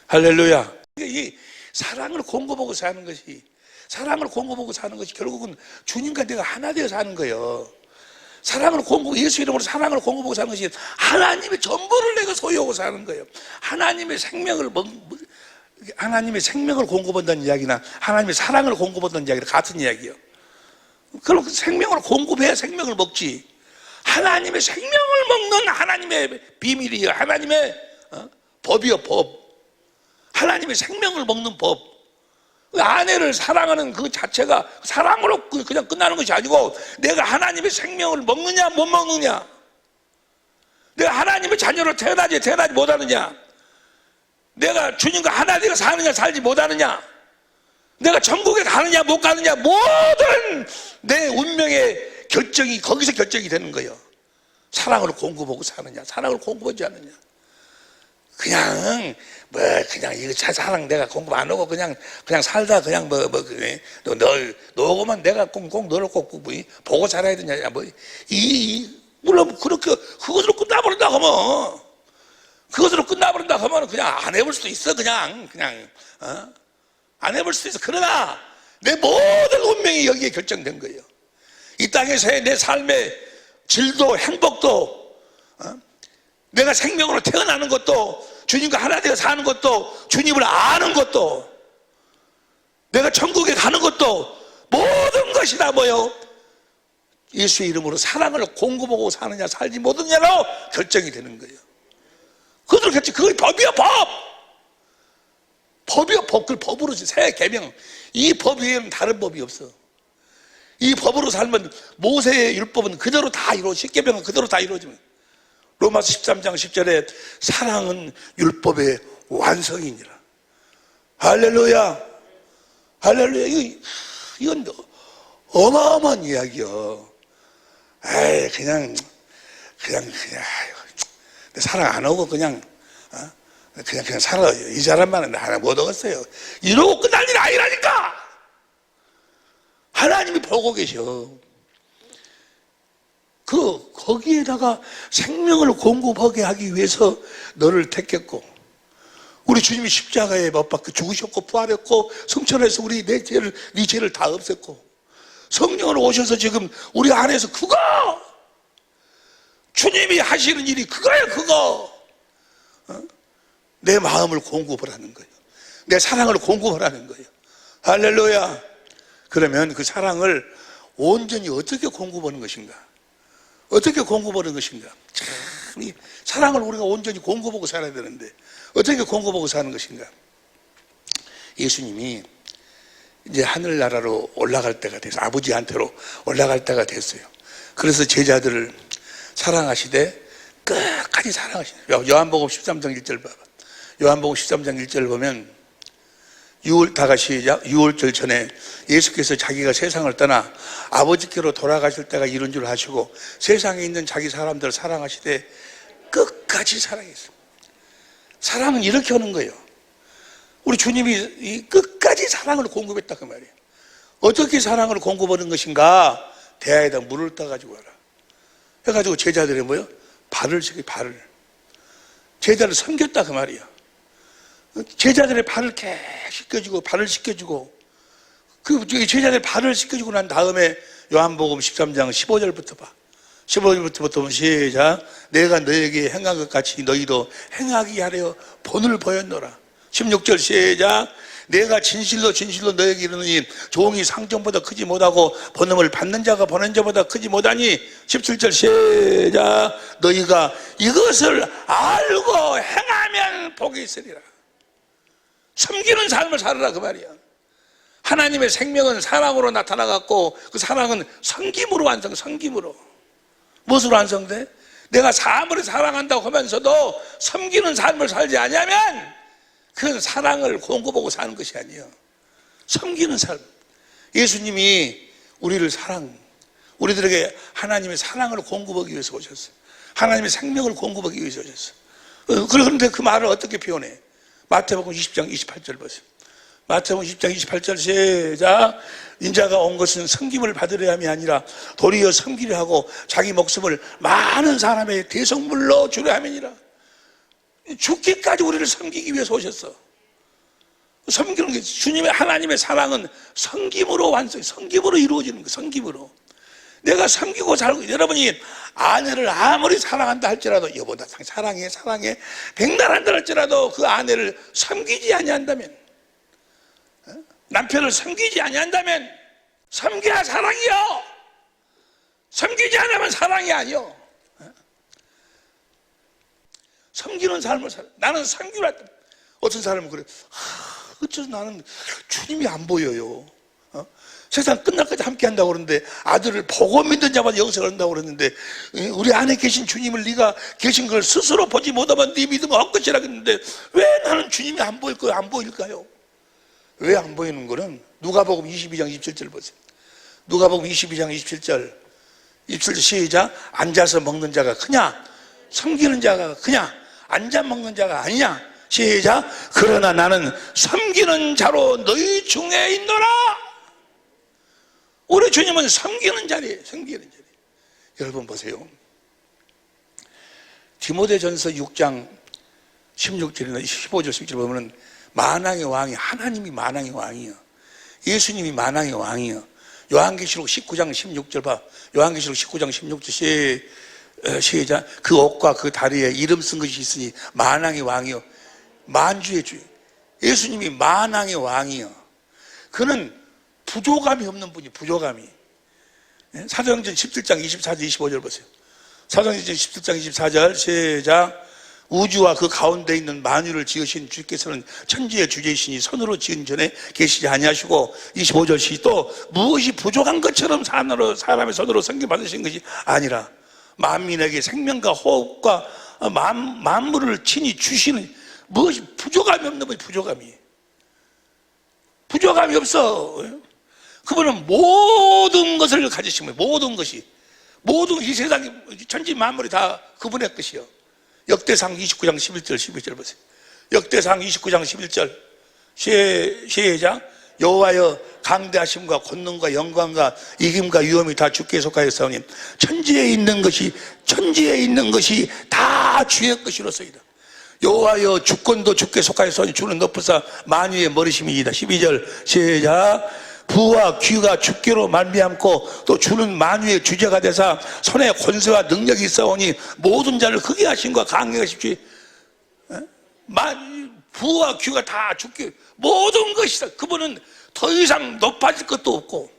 할렐루야. 이 사랑을 공급하고 사는 것이 결국은 주님과 내가 하나 되어 사는 거예요. 예수 이름으로 사랑을 공급하고 사는 것이 하나님의 전부를 내가 소유하고 사는 거예요. 하나님의 생명을 공급한다는 이야기나 하나님의 사랑을 공급한다는 이야기랑 같은 이야기예요. 그럼 생명을 공급해야 생명을 먹지. 하나님의 생명을 먹는 하나님의 비밀이에요. 하나님의 법이요, 법. 하나님의 생명을 먹는 법. 아내를 사랑하는 그 자체가 사랑으로 그냥 끝나는 것이 아니고 내가 하나님의 생명을 먹느냐 못 먹느냐, 내가 하나님의 자녀로 태어나지 못하느냐, 내가 주님과 하나 되어 사느냐 살지 못하느냐, 내가 천국에 가느냐 못 가느냐, 모든 내 운명의 결정이 거기서 결정이 되는 거예요. 사랑을 공급하고 사느냐, 사랑을 공급하지 않느냐. 그냥 이거 사랑 내가 공급 안 하고 그냥 살다 너고만 내가 꼭 너를 꼭 보고 살아야 되냐, 물론 그렇게 그것으로 끝나버린다 하면 그냥 안 해볼 수도 있어. 안 해볼 수도 있어. 그러나 내 모든 운명이 여기에 결정된 거예요. 이 땅에서의 내 삶의 질도 행복도, 내가 생명으로 태어나는 것도, 주님과 하나 되어 사는 것도, 주님을 아는 것도, 내가 천국에 가는 것도, 모든 것이 다 뭐요? 예수의 이름으로 사랑을 공급하고 사느냐 살지 못하느냐로 결정이 되는 거예요. 그것으로 결정. 그게 법이야, 법. 그걸 법으로 새 계명. 이 법 외에는 다른 법이 없어. 이 법으로 살면 모세의 율법은 그대로 다 십계명은 그대로 다 이루어지면, 로마서 13장 10절에 사랑은 율법의 완성이니라. 할렐루야. 이건 어마어마한 이야기요. 그냥 사랑 안 하고 그냥 살아. 이 사람만은 하나 못 얻었어요. 이러고 끝날 일 아니라니까. 하나님이 보고 계셔. 거기에다가 생명을 공급하게 하기 위해서 너를 택했고, 우리 주님이 십자가에 못 박혀 죽으셨고 부활했고 성천에서 우리 네 죄를 다 없앴고, 성령으로 오셔서 지금 우리 안에서 그거 주님이 하시는 일이 그거야. 그거 내 마음을 공급을 하는 거예요. 내 사랑을 공급을 하는 거예요. 할렐루야. 그러면 그 사랑을 온전히 어떻게 공급하는 것인가? 어떻게 공급하는 것인가? 참, 이 사랑을 우리가 온전히 공급하고 살아야 되는데 어떻게 공급하고 사는 것인가? 예수님이 이제 하늘나라로 올라갈 때가 됐어요. 아버지한테로 올라갈 때가 됐어요. 그래서 제자들을 사랑하시되 끝까지 사랑하시네. 요한복음 13장 1절 봐봐. 요한복음 13장 1절 보면 다 시작. 6월절 전에 예수께서 자기가 세상을 떠나 아버지께로 돌아가실 때가 이른 줄 아시고 세상에 있는 자기 사람들을 사랑하시되 끝까지 사랑했습니다. 사랑은 이렇게 하는 거예요. 우리 주님이 끝까지 사랑을 공급했다 그 말이에요. 어떻게 사랑을 공급하는 것인가? 대야에다 물을 떠가지고 와라 해가지고 제자들이 뭐요? 발을 제자를 섬겼다 그 말이에요. 제자들의 발을 계속 씻겨주고 발을 씻겨주고, 그 제자들의 발을 씻겨주고 난 다음에 요한복음 13장 15절부터 봐. 15절부터 보면 시작. 내가 너에게 행한 것 같이 너희도 행하게 하려 본을 보였노라. 16절 시작. 내가 진실로 너에게 이르노니 종이 상전보다 크지 못하고 본음을 받는 자가 보낸 자보다 크지 못하니. 17절 시작. 너희가 이것을 알고 행하면 복이 있으리라. 섬기는 삶을 살아라 그 말이야. 하나님의 생명은 사랑으로 나타나갖고 그 사랑은 섬김으로 섬김으로. 무엇으로 완성돼? 내가 아무리 사랑한다고 하면서도 섬기는 삶을 살지 않으면 그건 사랑을 공급하고 사는 것이 아니에요. 섬기는 삶. 예수님이 우리들에게 하나님의 사랑을 공급하기 위해서 오셨어요. 하나님의 생명을 공급하기 위해서 오셨어요. 그런데 그 말을 어떻게 표현해? 마태복음 20장 28절 보세요. 마태복음 20장 28절 시작. 인자가 온 것은 섬김을 받으려 함이 아니라 도리어 섬기려 하고 자기 목숨을 많은 사람의 대성물로 주려 함이니라. 죽기까지 우리를 섬기기 위해서 오셨어. 섬기는 게 주님의 하나님의 사랑은 섬김으로 섬김으로 이루어지는 거예요. 섬김으로. 내가 섬기고 살고, 여러분이 아내를 아무리 사랑한다 할지라도 여보 나 사랑해 백날 한다 할지라도 그 아내를 섬기지 아니한다면, 남편을 섬기지 아니한다면 섬겨야 사랑이요. 섬기지 않으면 사랑이 아니요. 섬기는 삶을 살아. 나는 섬기려 했다. 어떤 사람은 그래. 어째서 나는 주님이 안 보여요. 세상 끝날까지 함께 한다고 그러는데 아들을 보고 믿는 자마다 영생을 한다고 그러는데 우리 안에 계신 주님을 네가 계신 걸 스스로 보지 못하면 네 믿음은 헛것이라 그랬는데 왜 나는 주님이 안 보일까요? 왜 안 보이는 거는 누가복음 22장 27절 보세요. 누가복음 22장 27절 시작. 앉아서 먹는 자가 크냐? 섬기는 자가 크냐? 앉아 먹는 자가 아니냐? 시작. 그러나 나는 섬기는 자로 너희 중에 있노라. 우리 주님은 섬기는 자리예요. 섬기는 자리. 여러분 보세요. 디모데전서 6장 16절이나 15절 16절 보면 만왕의 왕이 하나님이 만왕의 왕이요. 예수님이 만왕의 왕이요. 요한계시록 19장 16절 봐. 요한계시록 19장 16절 시작. 그 옷과 그 다리에 이름 쓴 것이 있으니 만왕의 왕이요. 만주의 주. 예수님이 만왕의 왕이요. 그는 부족함이 없는 분이 부족함이. 사도행전 17장 24절 25절 보세요. 사도행전 17장 24절 시작. 우주와 그 가운데 있는 만유를 지으신 주께서는 천지의 주제이시니 손으로 지은 전에 계시지 아니하시고 25절 시 또 무엇이 부족한 것처럼 사람의 손으로 섬김받으신 것이 아니라 만민에게 생명과 호흡과 만물을 친히 주시는 무엇이 부족함이 없는 분이 부족함이 없어. 그분은 모든 것을 가지신 거예요. 모든 것이. 모든 이 세상이 천지 만물이 다 그분의 것이요. 역대상 29장 11절 12절 보세요. 역대상 29장 11절 시작. 여호와여 강대하심과 권능과 영광과 이김과 위엄이 다 주께 속하였사오니 천지에 있는 것이 다 주의 것이로소이다. 여호와여 주권도 주께 속하였사오니 주는 높으사 만유의 머리심이니이다. 12절 시작. 부와 귀가 주께로 말미암고 또 주는 만유의 주제가 되사 손에 권세와 능력이 있사오니 모든 자를 크게 하심과 강력하십시오. 부와 귀가 다 주께 모든 것이다. 그분은 더 이상 높아질 것도 없고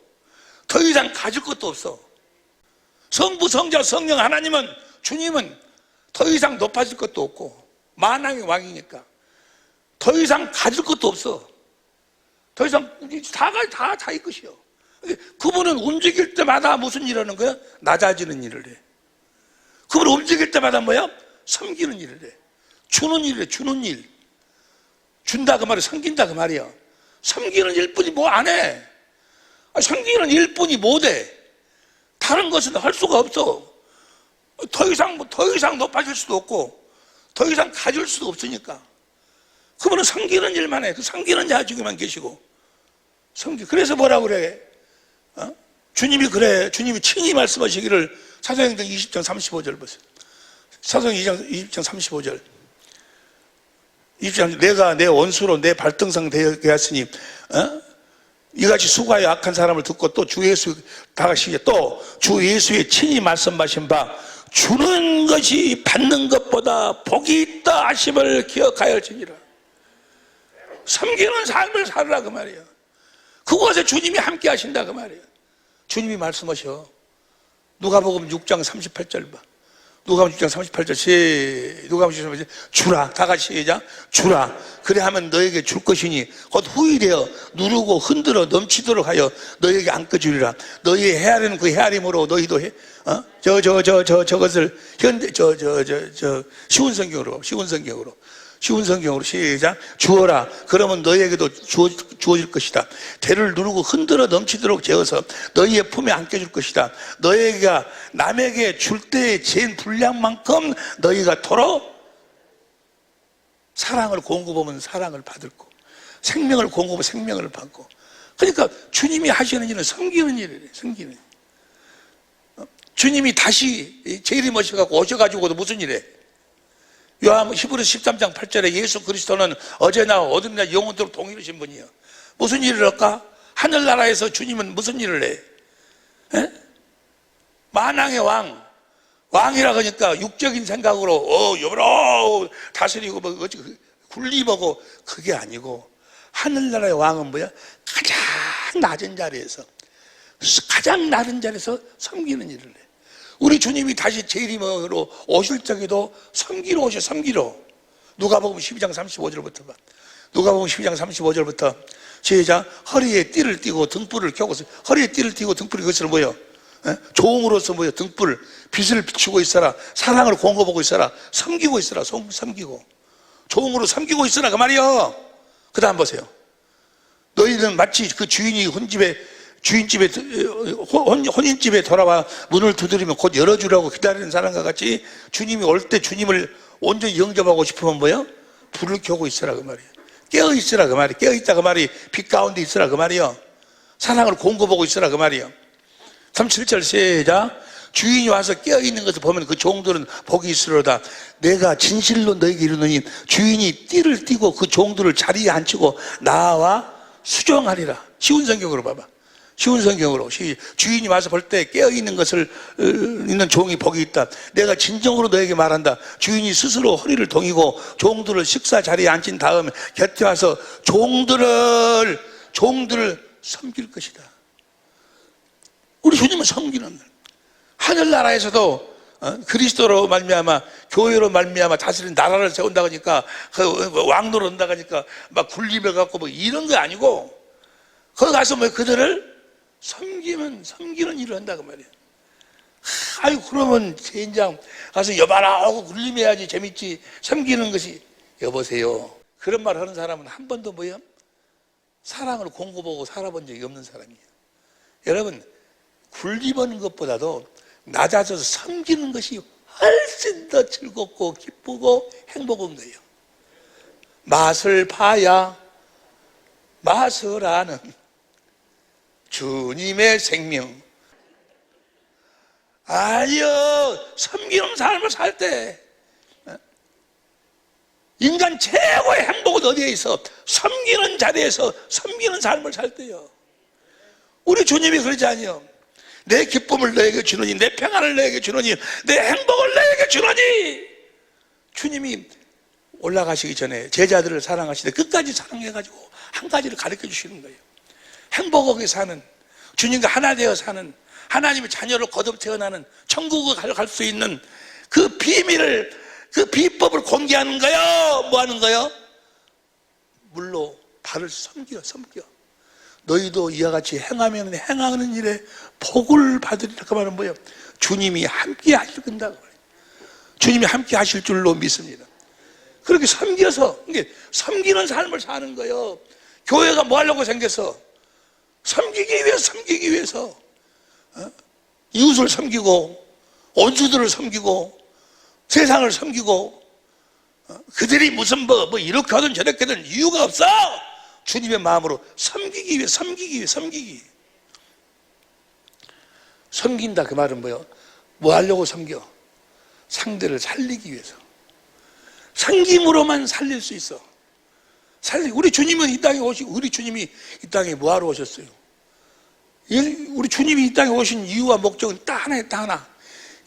더 이상 가질 것도 없어. 성부 성자 성령 하나님은 주님은 더 이상 높아질 것도 없고 만왕의 왕이니까 더 이상 가질 것도 없어. 더 이상 다 자기 것이요. 그분은 움직일 때마다 무슨 일 하는 거야? 낮아지는 일을 해. 그분은 움직일 때마다 뭐야? 섬기는 일을 해. 주는 일을 해. 주는 일. 준다 그 말이야. 섬긴다 그 말이야. 섬기는 일뿐이 뭐 안 해. 섬기는 일뿐이 못해. 다른 것은 할 수가 없어. 더 이상 높아질 수도 없고 더 이상 가질 수도 없으니까. 그분은 섬기는 일만 해. 그 섬기는 자 중에만 계시고 그래서 뭐라고 그래? 주님이 그래. 주님이 친히 말씀하시기를 사도행전 20장 35절 보세요. 사도행전 20장 35절. 내가 내 원수로 내 발등상 되게 하시니 이같이 수고하여 악한 사람을 듣고 또 주 예수 다가시게 또 주 예수의 친히 말씀하신 바 주는 것이 받는 것보다 복이 있다 하심을 기억하여지니라. 섬기는 삶을 살으라 그 말이야. 그곳에 주님이 함께 하신다 그 말이야. 주님이 말씀하셔. 누가복음 6장 38절 봐. 누가복음 6장 38절 누가복음 6장 38절 주라. 다 같이 시작. 주라. 그래 하면 너에게 줄 것이니 곧 후일되어 누르고 흔들어 넘치도록 하여 너에게 안겨주리라. 너희 헤아리는 그 헤아림으로 너희도 저것을 쉬운 성경으로 시작. 주어라. 그러면 너희에게도 주어질 것이다. 대를 누르고 흔들어 넘치도록 재어서 너희의 품에 안겨줄 것이다. 너희가 남에게 줄 때에 잰 분량만큼 너희가 토로 사랑을 공급하면 사랑을 받을 거, 생명을 공급하면 생명을 받고. 그러니까 주님이 하시는 일은 섬기는 일이래. 섬기는 일. 주님이 다시 재림하셔가지고 오셔가지고도 무슨 일해? 히브리서 13장 8절에 예수 그리스도는 어제나 어둠이나 영원토록 동일하신 분이에요. 무슨 일을 할까? 하늘나라에서 주님은 무슨 일을 해? 에? 만왕의 왕이라 그러니까 육적인 생각으로 여보로 다스리고 뭐 군림하고 그게 아니고 하늘나라의 왕은 뭐야? 가장 낮은 자리에서 섬기는 일을 해. 우리 주님이 다시 재림으로 오실 적에도 섬기러 오셔. 섬기러. 누가복음 12장 35절부터 봐. 누가복음 12장 35절부터 시작. 허리에 띠를 띠고 등불을 켜고서 허리에 띠를 띠고 등불이 그것을 뭐요? 종으로서 뭐요? 등불 빛을 비추고 있어라. 사랑을 공급하고 있어라. 섬기고 있어라. 섬기고 종으로 섬기고 있어라 그 말이요. 그 다음 보세요. 너희는 마치 그 혼인집에 돌아와 문을 두드리면 곧 열어주라고 기다리는 사람과 같이 주님이 올 때 주님을 온전히 영접하고 싶으면 뭐야? 불을 켜고 있으라 그 말이야. 깨어있으라 그 말이야. 깨어있다 그 말이 빛 가운데 있으라 그 말이야. 사랑을 공급하고 있으라 그 말이야. 37절 시작. 주인이 와서 깨어있는 것을 보면 그 종들은 복이 있으로다. 내가 진실로 너에게 이르노니 주인이 띠를 띠고 그 종들을 자리에 앉히고 나와 수정하리라. 쉬운 성경으로 봐봐. 쉬운 성경으로 주인이 와서 볼 때 깨어있는 것을 있는 종이 복이 있다. 내가 진정으로 너에게 말한다. 주인이 스스로 허리를 동이고 종들을 식사 자리에 앉힌 다음에 곁에 와서 종들을 섬길 것이다. 우리 주님은 섬기는 하늘나라에서도 그리스도로 말미암아 교회로 말미암아 다스리는 나라를 세운다고 하니까 왕노로 온다고 하니까 막 군림해 갖고 뭐 이런 게 아니고 거기 가서 뭐 그들을 섬기는 일을 한다고 말이야. 아유 그러면 젠장 가서 여봐라 하고 군림해야지 재밌지. 섬기는 것이 여보세요. 그런 말 하는 사람은 한 번도 뭐야? 사랑을 공급하고 살아본 적이 없는 사람이에요. 여러분 군림하는 것보다도 낮아져서 섬기는 것이 훨씬 더 즐겁고 기쁘고 행복한 거예요. 맛을 봐야 맛을 아는 주님의 생명. 아니요, 섬기는 삶을 살 때 인간 최고의 행복은 어디에 있어? 섬기는 자리에서 섬기는 삶을 살 때요. 우리 주님이 그러지 아니요. 내 기쁨을 너에게 주노니, 내 평안을 너에게 주노니, 내 행복을 너에게 주노니. 주님이 올라가시기 전에 제자들을 사랑하시되 끝까지 사랑해가지고 한 가지를 가르쳐 주시는 거예요. 행복하게 사는, 주님과 하나 되어 사는, 하나님의 자녀로 거듭 태어나는 천국을 갈 수 있는 그 비밀을, 그 비법을 공개하는 거요. 뭐 하는 거요? 물로 달을 섬겨. 너희도 이와 같이 행하면 행하는 일에 복을 받으리라. 그 말은 뭐예요? 주님이 함께 하실 건다. 주님이 함께 하실 줄로 믿습니다. 그렇게 섬겨서, 섬기는 삶을 사는 거예요. 교회가 뭐 하려고 생겼어? 섬기기 위해서. 이웃을 섬기고, 원수들을 섬기고, 세상을 섬기고, 그들이 무슨 뭐 이렇게 하든 저렇게 하든 이유가 없어. 주님의 마음으로 섬기기 위해. 섬긴다 그 말은 뭐예요? 뭐 하려고 섬겨? 상대를 살리기 위해서. 섬김으로만 살릴 수 있어. 우리 주님은 이 땅에 오시고, 우리 주님이 이 땅에 뭐 하러 오셨어요? 우리 주님이 이 땅에 오신 이유와 목적은 딱 하나.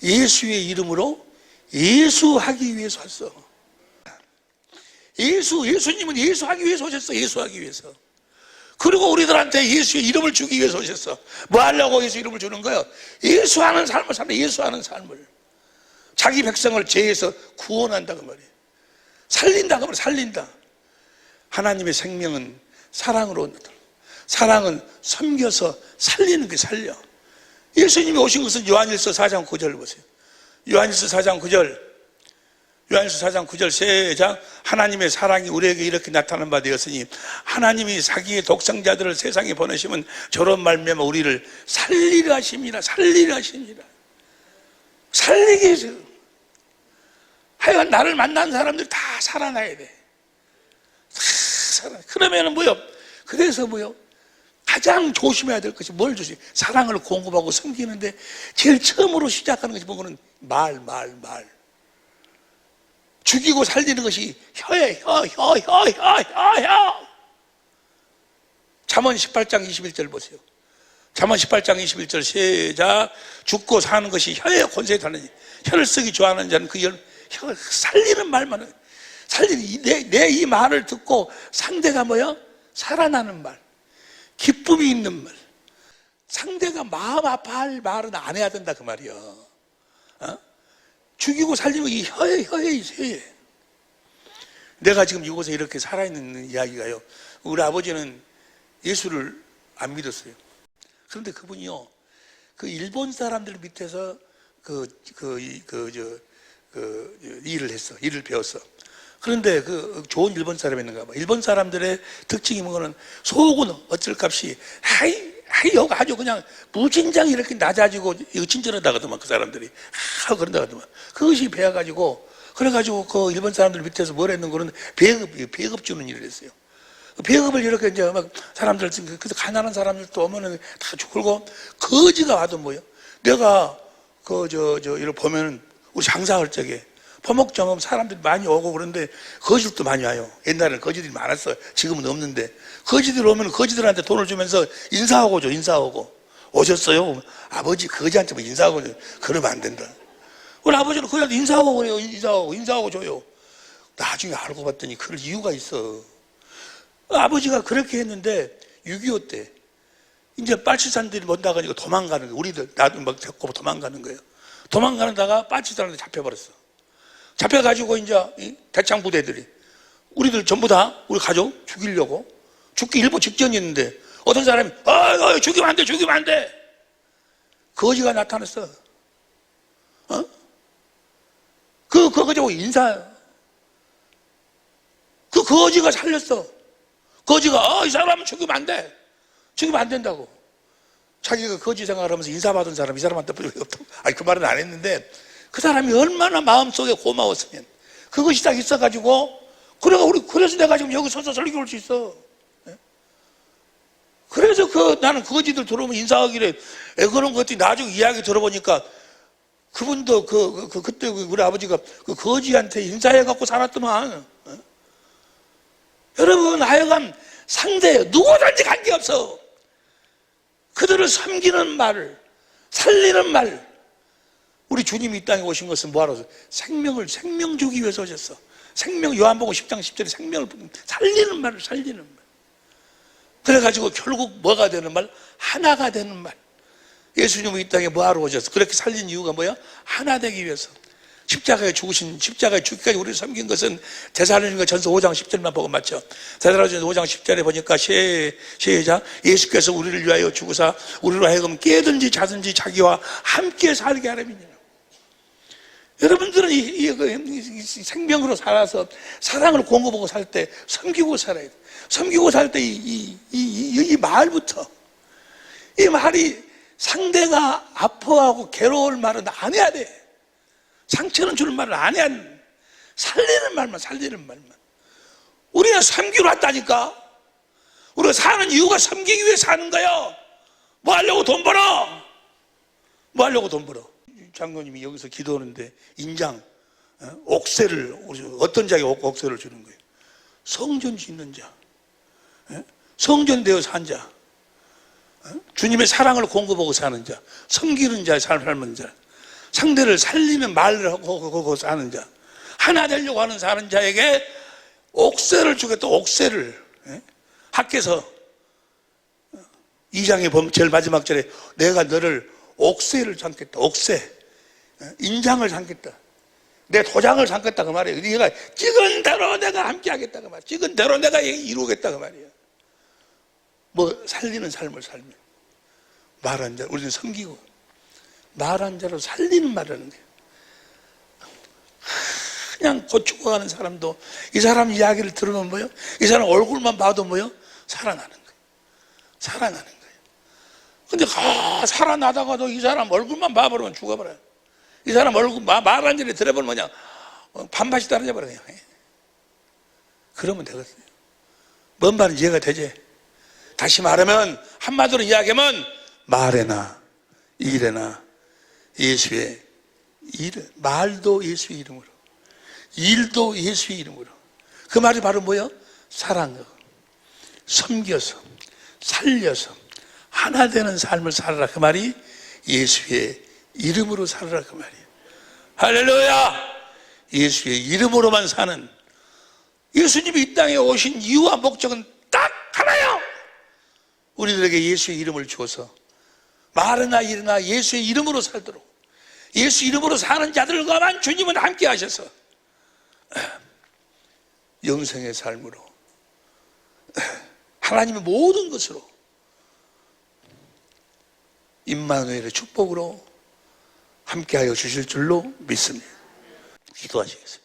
예수의 이름으로 예수하기 위해서 왔어. 예수님은 예수하기 위해서 오셨어. 예수하기 위해서. 그리고 우리들한테 예수의 이름을 주기 위해서 오셨어. 뭐 하려고 예수 이름을 주는 거예요? 예수하는 삶을 살다. 예수하는 삶을. 자기 백성을 죄에서 구원한다 그 말이에요. 살린다 그 말이에요. 살린다. 하나님의 생명은 사랑으로 나타나. 사랑은 섬겨서 살리는 게 살려. 예수님이 오신 것은 요한일서 4장 9절을 보세요. 요한일서 4장 9절 시작. 하나님의 사랑이 우리에게 이렇게 나타난 바 되었으니 하나님이 자기의 독생자들을 세상에 보내시면 저런 말미암아 우리를 살리려 하십니다. 살리기 위해서. 하여간 나를 만난 사람들 다 살아나야 돼. 그러면은 뭐요? 그래서 뭐요? 가장 조심해야 될 것이 뭘 조심? 사랑을 공급하고 섬기는데 제일 처음으로 시작하는 것이 뭐고는 말. 죽이고 살리는 것이 혀에 혀. 잠언 18장 21절 보세요. 잠언 18장 21절 시작. 죽고 사는 것이 혀에 권세에 달하니 혀를 쓰기 좋아하는 자는 그 혀 살리는 말만은 살리는 내 이 말을 듣고 상대가 뭐야? 살아나는 말, 기쁨이 있는 말. 상대가 마음 아파할 말은 안 해야 된다 그 말이야. 죽이고 살리는 이 혀에 있어요. 내가 지금 이곳에 이렇게 살아있는 이야기가요. 우리 아버지는 예수를 안 믿었어요. 그런데 그분이요, 그 일본 사람들 밑에서 일을 했어. 일을 배웠어. 그런데 그 좋은 일본 사람이었는가 봐. 일본 사람들의 특징이 뭐냐면 속은 어쩔 값이 여가 아주 그냥 무진장 이렇게 낮아지고 이거 친절하다거든만 그 사람들이 그런다거든만. 그것이 배워가지고 그래가지고 그 일본 사람들 밑에서 뭘 했는 거는 배급 주는 일을 했어요. 배급을 이렇게 이제 막 사람들 그래서 가난한 사람들도 오면은 다 죽고 거지가 와도 뭐요? 내가 이걸 보면은 우리 장사할 적에 포목점은 사람들이 많이 오고 그런데 거지들도 많이 와요. 옛날에는 거지들이 많았어요. 지금은 없는데 거지들 오면 거지들한테 돈을 주면서 인사하고 오셨어요? 아버지 거지한테 뭐 인사하고 그러면 안 된다. 우리 아버지는 거지한테 인사하고 그래요. 인사하고 줘요. 나중에 알고 봤더니 그럴 이유가 있어. 아버지가 그렇게 했는데 6.25 때 이제 빨치산들이 못 나가니까 도망가는 거예요. 우리들 나도 막 데리고 도망가는 거예요. 도망가다가 빨치산한테 잡혀버렸어. 잡혀가지고 이제 대창 부대들이 우리들 전부 다 우리 가족 죽이려고 죽기 일보 직전이었는데 어떤 사람이 죽이면 안 돼. 거지가 나타났어. 그 가지고 인사. 그 거지가 살렸어. 거지가 이 사람은 죽이면 안 돼. 죽이면 안 된다고. 자기가 거지 생활하면서 인사받은 사람 이 사람한테 그 말은 안 했는데 그 사람이 얼마나 마음속에 고마웠으면 그것이 딱 있어가지고 그래서 내가 지금 여기 서서 설교할 수 있어. 그래서 나는 거지들 들어오면 인사하기를 그런 것들이 나중에 이야기 들어보니까 그분도 그때 우리 아버지가 그 거지한테 인사해갖고 살았더만. 여러분, 하여간 상대 누구든지 관계없어. 그들을 섬기는 말, 살리는 말. 우리 주님이 이 땅에 오신 것은 뭐하러? 생명 주기 위해서 오셨어. 요한복음 10장 10절에 생명을 살리는 말을 살리는 말. 그래가지고 결국 뭐가 되는 말? 하나가 되는 말. 예수님은 이 땅에 뭐하러 오셨어? 그렇게 살린 이유가 뭐야? 하나 되기 위해서. 십자가에 죽기까지 우리를 섬긴 것은 데살로니가 전서 5장 10절만 보고 맞죠? 데살로니가 5장 10절에 보니까 시작. 예수께서 우리를 위하여 죽으사 우리로 하여금 깨든지 자든지 자기와 함께 살게 하려니라. 여러분들은 이 생명으로 살아서 사랑을 공급하고 살 때 섬기고 살아야 돼. 섬기고 살 때 이 말부터, 이 말이 상대가 아파하고 괴로울 말은 안 해야 돼. 상처는 주는 말을 안 해야 돼. 살리는 말만. 우리는 섬기러 왔다니까. 우리가 사는 이유가 섬기기 위해 사는 거예요. 뭐 하려고 돈 벌어? 장로님이 여기서 기도하는데 인장, 옥새를, 어떤 자에게 옥새를 주는 거예요? 성전 짓는 자, 성전되어 산 자, 주님의 사랑을 공급하고 사는 자, 섬기는 자, 삶은 자, 상대를 살리는 말을 하고 사는 자, 하나 되려고 하는 사는 자에게 옥새를 주겠다. 옥새를. 학개서 2장에 보면 제일 마지막 절에 내가 너를 옥새를 삼겠다. 옥새, 인장을 삼겠다. 내 도장을 삼겠다 그 말이에요. 네가 찍은 대로 내가 함께 하겠다 그 말이에요. 찍은 대로 내가 이루겠다 그 말이에요. 뭐 살리는 삶을 살면 말한 자, 우리는 섬기고 말한 자로 살리는 말을 하는 거예요. 그냥 고치고 가는 사람도 이 사람 이야기를 들으면 뭐요? 이 사람 얼굴만 봐도 뭐요? 살아나는 거예요. 근데 살아나다가도 이 사람 얼굴만 봐버리면 죽어버려요. 이 사람 얼굴 말한 자리 들어보면 그냥 반바지 떨어져 버려요. 그러면 되겠어요. 뭔 말인지 이해가 되지? 다시 말하면, 한마디로 이야기하면 말에나 일에나 예수의 일, 말도 예수의 이름으로, 일도 예수의 이름으로. 그 말이 바로 뭐예요? 사랑하고 섬겨서 살려서 하나 되는 삶을 살아라. 그 말이 예수의 이름으로 살아라. 그 말이에요. 할렐루야! 예수의 이름으로만 사는, 예수님이 이 땅에 오신 이유와 목적은 딱 하나요. 우리들에게 예수의 이름을 주어서 말이나 일이나 예수의 이름으로 살도록, 예수 이름으로 사는 자들과만 주님은 함께 하셔서 영생의 삶으로, 하나님의 모든 것으로, 임마누엘의 축복으로 함께하여 주실 줄로 믿습니다. 기도하시겠습니다.